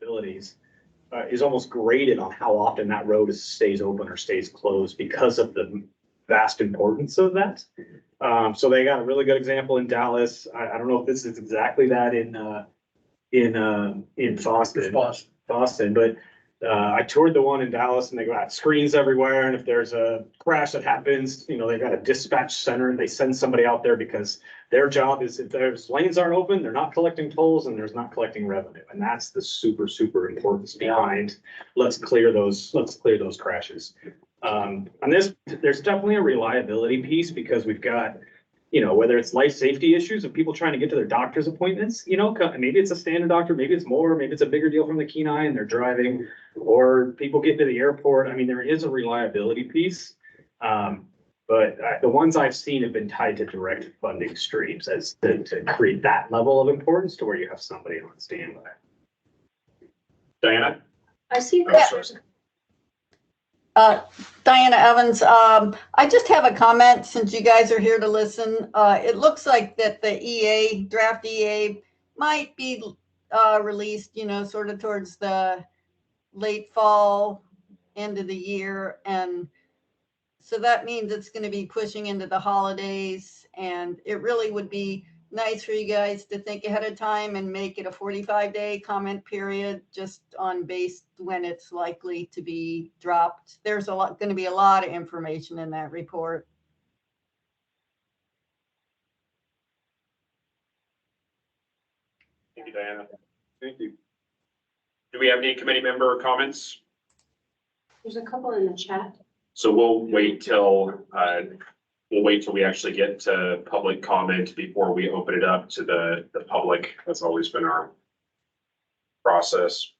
abilities, is almost graded on how often that road stays open or stays closed because of the vast importance of that. So they got a really good example in Dallas. I don't know if this is exactly that in Boston, but I toured the one in Dallas, and they got screens everywhere. And if there's a crash that happens, they've got a dispatch center, and they send somebody out there because their job is, if there's lanes aren't open, they're not collecting tolls and there's not collecting revenue. And that's the super importance behind, let's clear those crashes. On this, there's definitely a reliability piece because we've got, whether it's life safety issues of people trying to get to their doctor's appointments, maybe it's a standard doctor, maybe it's more, maybe it's a bigger deal from the Kenai and they're driving, or people get to the airport. I mean, there is a reliability piece. But the ones I've seen have been tied to direct funding streams as to create that level of importance to where you have somebody on standby. Diana? I see Oh, that. sorry. Diana Evans, I just have a comment since you guys are here to listen. It looks like that the draft EA might be released, sort of towards the late fall, end of the year. And so that means it's going to be pushing into the holidays. And it really would be nice for you guys to think ahead of time and make it a 45-day comment period just on based when it's likely to be dropped. There's going to be a lot of information in that report. Thank you, Diana. Thank you. Do we have any committee member comments? There's a couple in the chat. So we'll wait till we actually get to public comment before we open it up to the public. That's always been our process.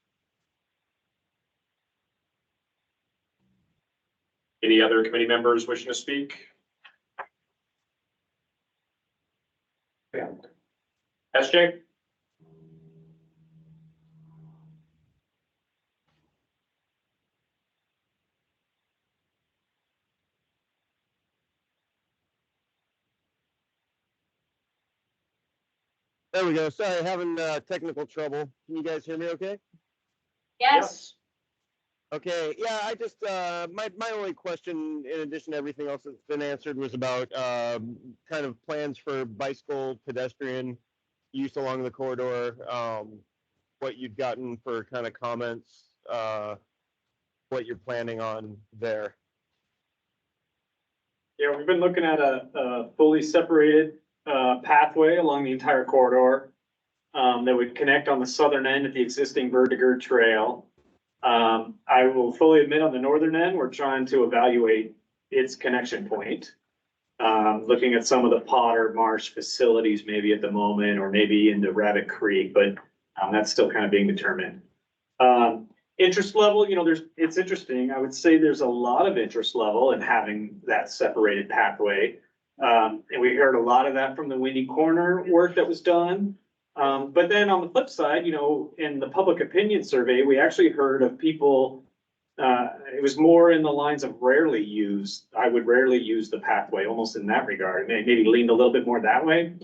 Any other committee members wishing to speak? Yeah. SJ? There we go. Sorry, having technical trouble. Can you guys hear me okay? Yes. Okay, yeah, I just, my only question, in addition to everything else that's been answered, was about kind of plans for bicycle pedestrian use along the corridor, what you've gotten for kind of comments, what you're planning on there. Yeah, we've been looking at a fully separated pathway along the entire corridor that would connect on the southern end at the existing Verdigard Trail. I will fully admit on the northern end, we're trying to evaluate its connection point. Looking at some of the Potter Marsh facilities maybe at the moment, or maybe into Rabbit Creek, but that's still kind of being determined. Interest level, it's interesting. I would say there's a lot of interest level in having that separated pathway. And we heard a lot of that from the Windy Corner work that was done. But then on the flip side, in the public opinion survey, we actually heard of people, it was more in the lines of rarely used. I would rarely use the pathway, almost in that regard, maybe leaned a little bit more that way.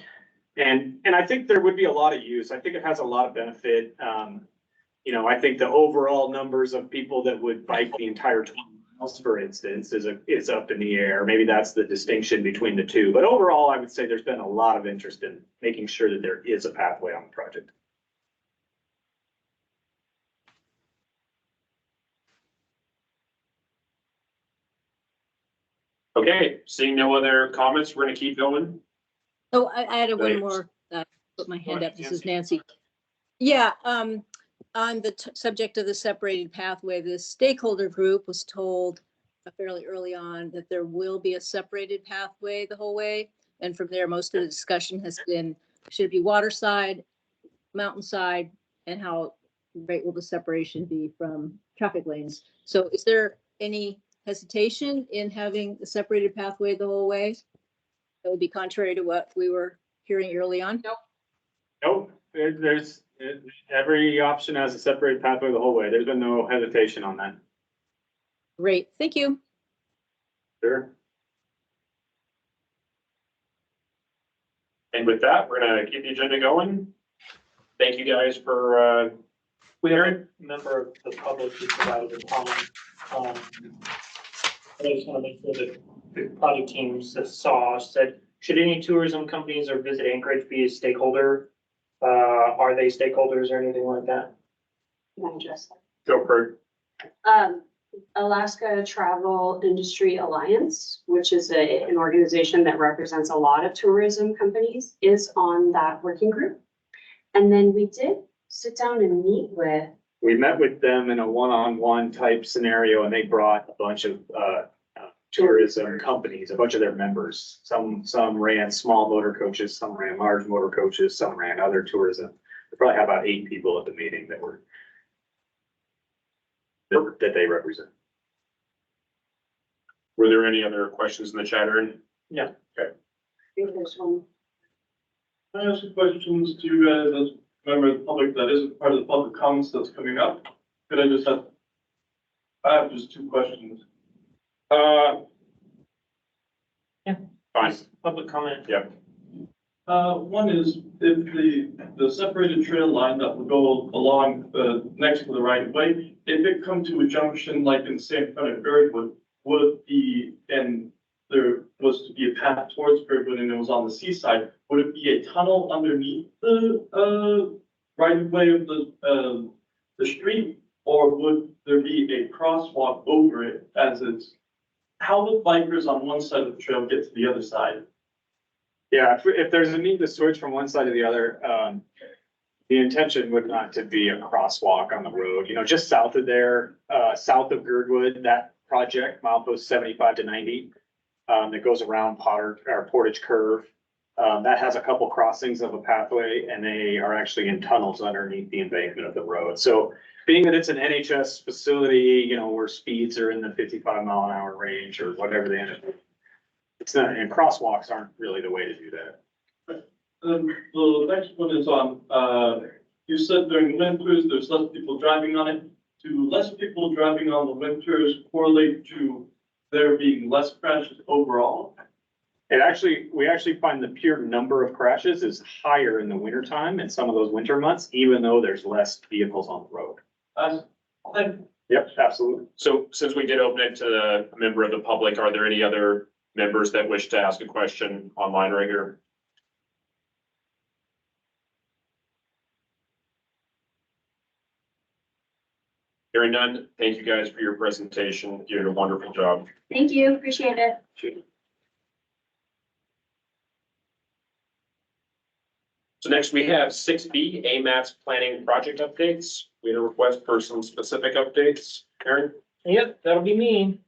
And I think there would be a lot of use. I think it has a lot of benefit. I think the overall numbers of people that would bike the entire 20 miles, for instance, is up in the air. Maybe that's the distinction between the two. But overall, I would say there's been a lot of interest in making sure that there is a pathway on the project. Okay, seeing no other comments, we're gonna keep going. Oh, I had one Great. more, put my hand ahead, up. This is Nancy. Yeah, on the subject of the separated pathway, the stakeholder group was told fairly early on that there will be a separated pathway the whole way. And from there, most of the discussion has been, should it be waterside, mountainside, and how great will the separation be from traffic lanes? So is there any hesitation in having a separated pathway the whole way? That would be contrary to what we were hearing early on? Nope, there's every option has a separated pathway the whole way. There's been no hesitation on that. Great, thank you. Sure. And with that, we're gonna keep the agenda going. Thank you guys for, We have a member of the public who provided a comment. I just want to make sure that the project teams that said, should any tourism companies or Visit Anchorage be a stakeholder? Are they stakeholders or anything like that? Can I address that? go for Alaska Travel Industry Alliance, which is an organization that represents a lot of tourism companies, is on that working group. And then we did sit down and meet with We met with them in a one-on-one type scenario and they brought a bunch of, tourism companies, a bunch of their members. Some ran small motor coaches, some ran large motor coaches, some ran other tourism. We probably had about 8 people at the meeting that they represent. Were there any other questions in the chat, Aaron? I think there's one. Can I ask questions to you guys as a member of the public that isn't part of the public comments that's coming up? I have just 2 questions. Fine. Public comment. Yep. One is if the separated trail line that will go along next to the right of way, if it come to a junction like in St. Front of Girdwood, would it be, and there was to be a path towards Girdwood and it was on the seaside, would it be a tunnel underneath the right of way of the street? Or would there be a crosswalk over it as it's, how would bikers on one side of the trail get to the other side? Yeah, if there's a need to switch from one side to the other, the intention would not to be a crosswalk on the road, just south of there, south of Girdwood, that project, milepost 75 to 90, that goes around Portage Curve. That has a couple crossings of a pathway and they are actually in tunnels underneath the embankment of the road. So being that it's an NHS facility, where speeds are in the 55-mile-an-hour range or whatever they end up, it's not, and crosswalks aren't really the way to do that. The next one is on, you said during winters, there's less people driving on it. Do less people driving on the winters correlate to there being less crashes overall? We actually find the pure number of crashes is higher in the wintertime in some of those winter months, even though there's less vehicles on the road. Yep, absolutely. So since we did open it to the member of the public, are there any other members that wish to ask a question online right here? Hearing none, thank you guys for your presentation. You did a wonderful job. Thank you, appreciate it. So next we have 6B, AMATS planning project updates. We had a request for some specific updates. Aaron? Yep, that'll be me.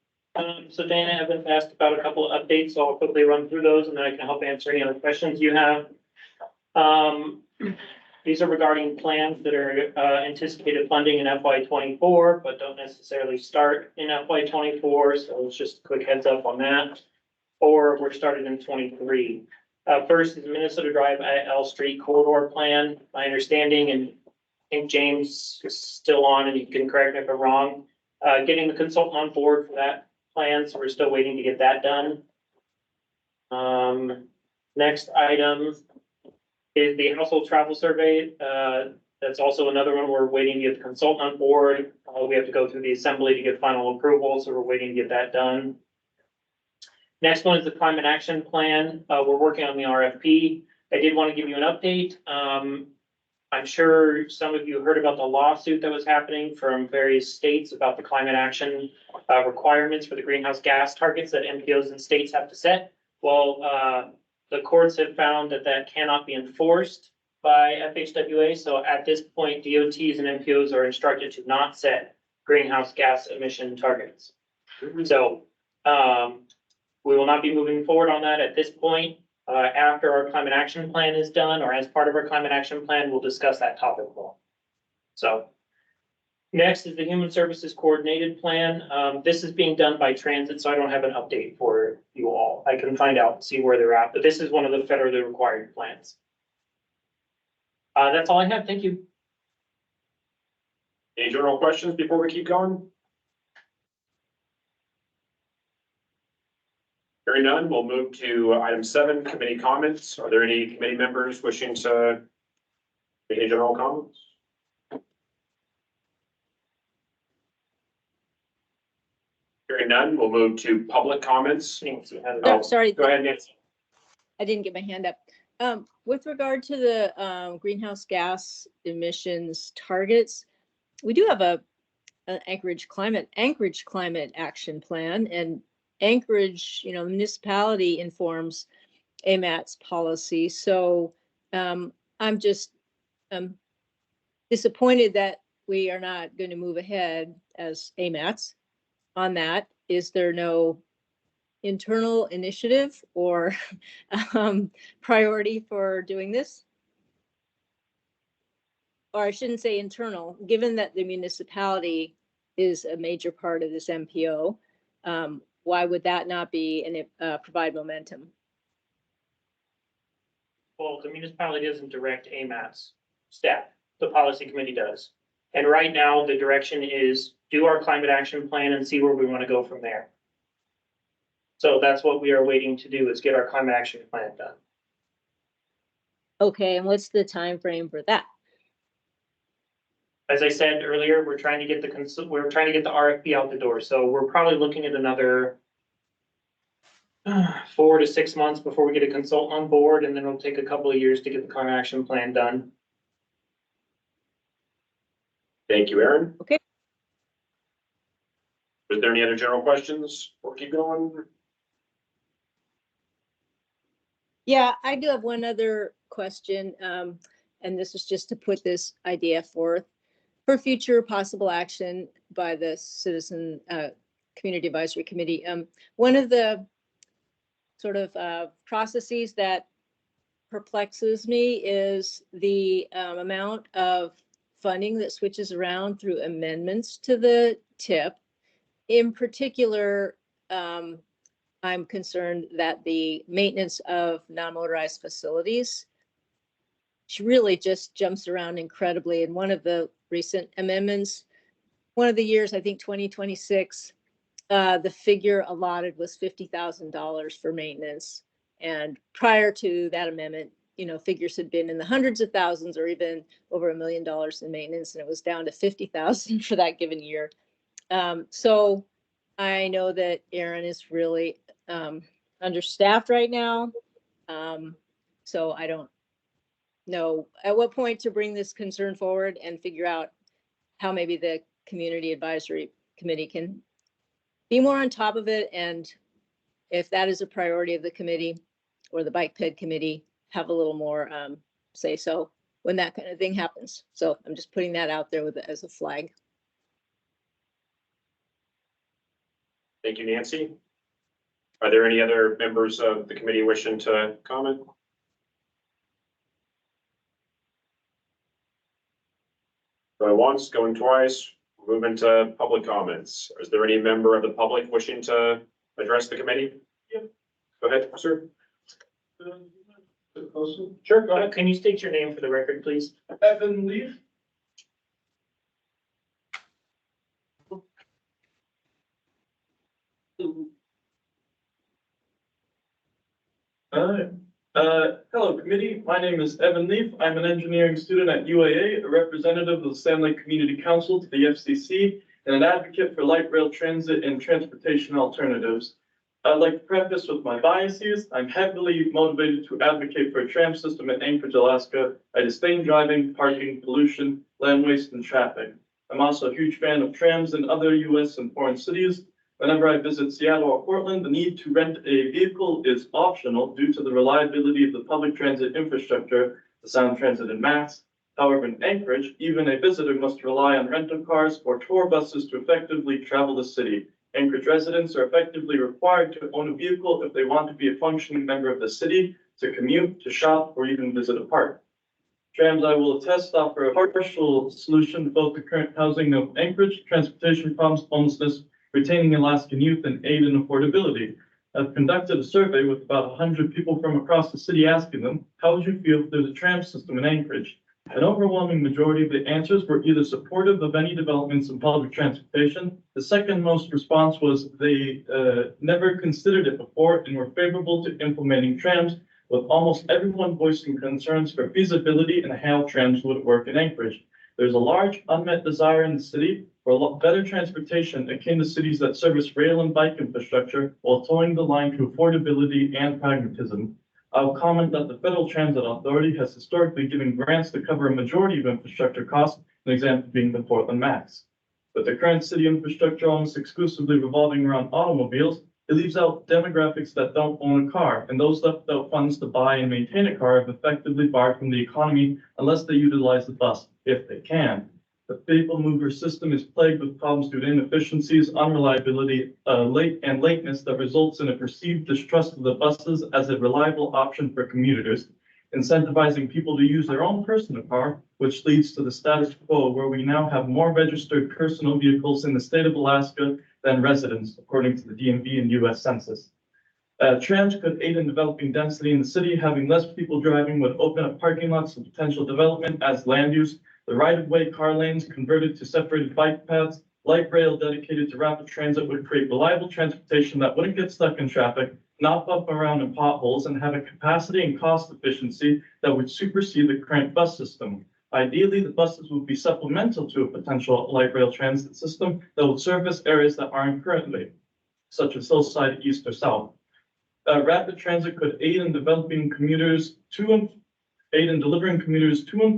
So Dana, I've asked about a couple of updates, so I'll quickly run through those and then I can help answer any other questions you have. These are regarding plans that are anticipated funding in FY24, but don't necessarily start in FY24, so it's just a quick heads up on that. Or we're started in 23. First is Minnesota Drive L Street Corridor Plan. My understanding, and I think James is still on and you can correct me if I'm wrong, getting the consultant on board for that plan, so we're still waiting to get that done. Next item is the household travel survey. That's also another one we're waiting to get the consultant on board. We have to go through the assembly to get final approval, so we're waiting to get that done. Next one is the climate action plan. We're working on the RFP. I did want to give you an update. I'm sure some of you heard about the lawsuit that was happening from various states about the climate action requirements for the greenhouse gas targets that MPOs and states have to set. Well, the courts have found that that cannot be enforced by FHWA. So at this point, DOTs and MPOs are instructed to not set greenhouse gas emission targets. So we will not be moving forward on that at this point. After our climate action plan is done, or as part of our climate action plan, we'll discuss that topic more. So next is the Human Services Coordinated Plan. This is being done by Transit, so I don't have an update for you all. I can find out and see where they're at, but this is one of the federally required plans. That's all I have. Thank you. Any general questions before we keep going? Hearing none, we'll move to item 7, committee comments. Are there any committee members wishing to make any general comments? Hearing none, we'll move to public comments. Oh, sorry, Go ahead, Nancy. I didn't get my hand up. With regard to the greenhouse gas emissions targets, we do have an Anchorage climate action plan, and Anchorage, municipality informs AMATS policy. So I'm just disappointed that we are not going to move ahead as AMATS on that, is there no internal initiative or priority for doing this? Or I shouldn't say internal, given that the municipality is a major part of this MPO, why would that not be and provide momentum? Well, the municipality doesn't direct AMATS staff, the policy committee does. And right now, the direction is do our climate action plan and see where we want to go from there. So that's what we are waiting to do, is get our climate action plan done. Okay, and what's the time frame for that? As I said earlier, we're trying to get the RFP out the door, so we're probably looking at another 4 to 6 months before we get a consultant on board, and then it'll take a couple of years to get the climate action plan done. Thank you, Aaron. Okay. Was there any other general questions? Or keep going? Yeah, I do have one other question, and this is just to put this idea forth for future possible action by the Citizen Community Advisory Committee. One of the sort of processes that perplexes me is the amount of funding that switches around through amendments to the TIP. In particular, I'm concerned that the maintenance of non-motorized facilities really just jumps around incredibly. In one of the recent amendments, one of the years, I think 2026, the figure allotted was $50,000 for maintenance. And prior to that amendment, figures had been in the hundreds of thousands or even over $1 million in maintenance, and it was down to 50,000 for that given year. So I know that Aaron is really understaffed right now. So I don't know at what point to bring this concern forward and figure out how maybe the Community Advisory Committee can be more on top of it. And if that is a priority of the committee or the Bike Ped Committee, have a little more say so when that kind of thing happens. So I'm just putting that out there as a flag. Thank you, Nancy. Are there any other members of the committee wishing to comment? Going once, going twice, moving to public comments. Is there any member of the public wishing to address the committee? Yep. Go ahead, sir. Sure, go ahead. Can you state your name for the record, please? Evan Leaf. Hello, committee. My name is Evan Leaf. I'm an engineering student at UAA, a representative of the Sand Lake Community Council to the FCC, and an advocate for light rail transit and transportation alternatives. I'd like to preface with my biases. I'm heavily motivated to advocate for a tram system in Anchorage, Alaska. I disdain driving, parking, pollution, land waste, and traffic. I'm also a huge fan of trams in other US and foreign cities. Whenever I visit Seattle or Portland, the need to rent a vehicle is optional due to the reliability of the public transit infrastructure, the Sound Transit and AMATS. However, in Anchorage, even a visitor must rely on rental cars or tour buses to effectively travel the city. Anchorage residents are effectively required to own a vehicle if they want to be a functioning member of the city, to commute, to shop, or even visit a park. Trams, I will attest, offer a partial solution to both the current housing of Anchorage, transportation problems, homelessness, retaining Alaskan youth, and aid in affordability. I've conducted a survey with about 100 people from across the city asking them, how would you feel if there's a tram system in Anchorage? An overwhelming majority of the answers were either supportive of any developments in public transportation. The second most response was they never considered it before and were favorable to implementing trams, with almost everyone voicing concerns for feasibility and how trams would work in Anchorage. There's a large unmet desire in the city for better transportation akin to cities that service rail and bike infrastructure while towing the line to affordability and pragmatism. I'll comment that the Federal Transit Authority has historically given grants to cover a majority of infrastructure costs, an example being the Portland MAX. With the current city infrastructure almost exclusively revolving around automobiles, it leaves out demographics that don't own a car, and those left without funds to buy and maintain a car have effectively barred from the economy unless they utilize the bus, if they can. The Faithful Mover system is plagued with problems due to inefficiencies, unreliability, and lateness that results in a perceived distrust of the buses as a reliable option for commuters, incentivizing people to use their own personal car, which leads to the status quo where we now have more registered personal vehicles in the state of Alaska than residents, according to the DMV and US Census. Trams could aid in developing density in the city. Having less people driving would open up parking lots for potential development as land use. The right-of-way car lanes converted to separated bike paths, light rail dedicated to rapid transit would create reliable transportation that wouldn't get stuck in traffic, not bump around in potholes, and have a capacity and cost efficiency that would supersede the current bus system. Ideally, the buses would be supplemental to a potential light rail transit system that would service areas that aren't currently, such as Hillside, East or South. Rapid transit could aid in delivering commuters to and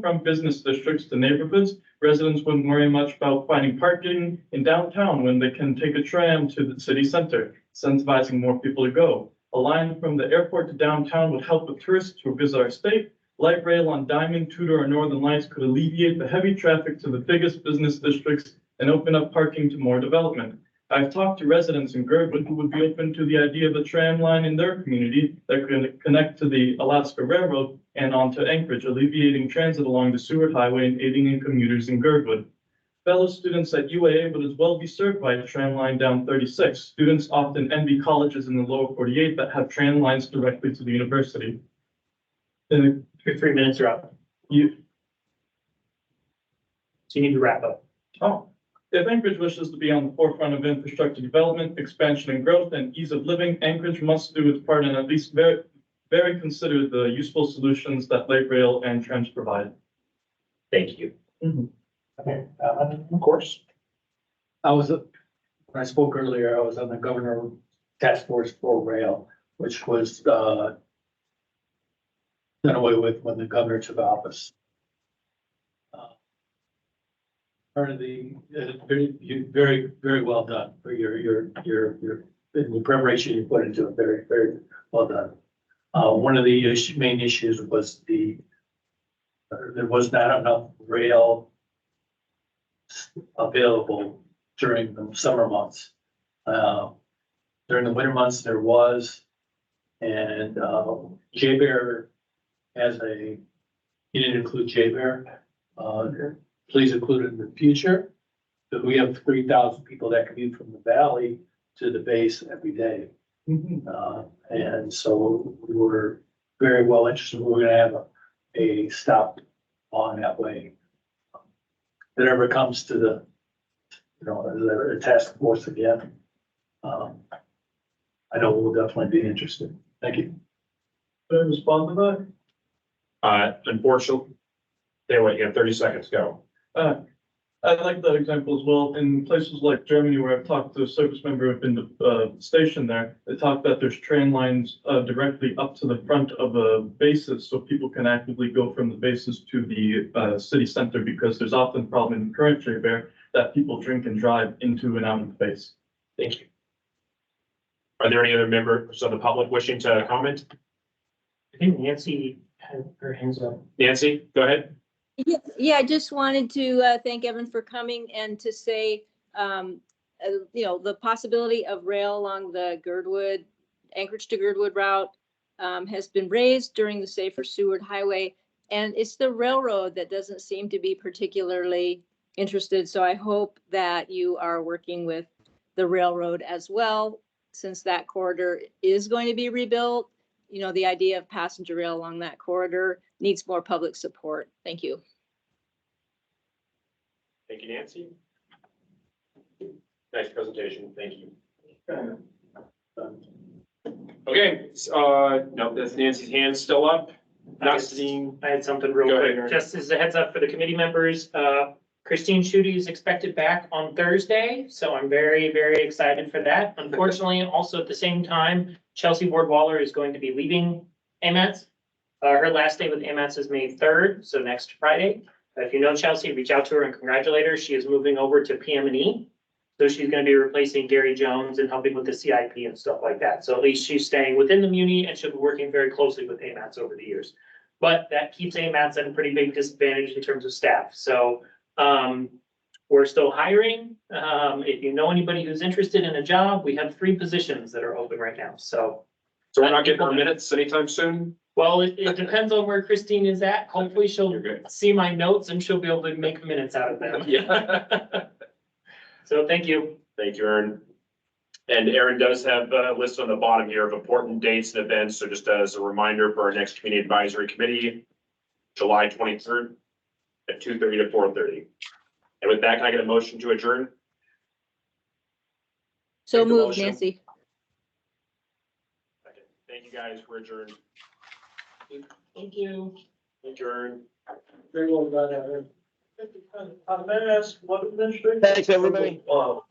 from business districts to neighborhoods. Residents wouldn't worry much about finding parking in downtown when they can take a tram to the city center, incentivizing more people to go. A line from the airport to downtown would help with tourists who visit our state. Light rail on Diamond, Tudor, or Northern Lights could alleviate the heavy traffic to the biggest business districts and open up parking to more development. I've talked to residents in Girdwood who would be open to the idea of a tram line in their community that could connect to the Alaska Railroad and onto Anchorage, alleviating transit along the Seward Highway and aiding in commuters in Girdwood. Fellow students at UAA would as well be served by a tram line down 36. Students often envy colleges in the lower 48 that have tram lines directly to the university. Your 3 minutes are up. So you need to wrap up. If Anchorage wishes to be on the forefront of infrastructure development, expansion and growth, and ease of living, Anchorage must do its part and at least very consider the useful solutions that light rail and trams provide. Thank you. Okay, of course. When I spoke earlier, I was on the governor task force for rail, which was, done away with when the governor took office. Part of the, very well done for your the preparation you put into it, very well done. One of the main issues was there was not enough rail available during the summer months. During the winter months, there was, and J-Bear he didn't include J-Bear. Please include it in the future, because we have 3,000 people that commute from the valley to the base every day. And so we were very well interested. We're gonna have a stop on that way. If it ever comes to the task force again, I know we'll definitely be interested. Thank you. Can I respond to that? Unfortunately, you have 30 seconds, go. I like that example as well. In places like Germany, where I've talked to a service member who've been stationed there, they talk that there's train lines directly up to the front of the bases, so people can actively go from the bases to the city center, because there's often a problem in the current J-Bear that people drink and drive into and out of the base. Thank you. Are there any other members of the public wishing to comment? I think Nancy had her hands up. Nancy, go ahead. Yeah, I just wanted to thank Evan for coming and to say, the possibility of rail along the Anchorage to Girdwood route has been raised during the Safer Seward Highway. And it's the railroad that doesn't seem to be particularly interested. So I hope that you are working with the railroad as well, since that corridor is going to be rebuilt. The idea of passenger rail along that corridor needs more public support. Thank you. Thank you, Nancy. Nice presentation. Thank you. Okay, no, that's Nancy's hand still up. Not seeing. I had something real Go quick, ahead, Aaron. just as a heads up for the committee members, Christine Schutte is expected back on Thursday, so I'm very, very excited for that. Unfortunately, also at the same time, Chelsea Ward-Waller is going to be leaving AMATS. Her last day with AMATS is May 3rd, so next Friday. If you know Chelsea, reach out to her and congratulate her. She is moving over to PM&E. So she's going to be replacing Gary Jones and helping with the CIP and stuff like that. So at least she's staying within the Muni and she'll be working very closely with AMATS over the years. But that keeps AMATS at a pretty big disadvantage in terms of staff. So We're still hiring. If you know anybody who's interested in a job, we have 3 positions that are open right now, so. So we're not getting our minutes anytime soon? Well, it depends on where Christine is at. Hopefully she'll You're good. see my notes and she'll be able to make minutes out of them. Yeah. So thank you. Thank you, Aaron. And Aaron does have a list on the bottom here of important dates and events. So just as a reminder for our next community advisory committee, July 23rd at 2:30 to 4:30. And with that, can I get a motion to adjourn? So Make the moved, motion. Nancy. Thank you, guys. We're adjourned. Thank you. Thank you, Aaron. Very well done, Aaron. May I ask what administration? Thanks, everybody. Wow.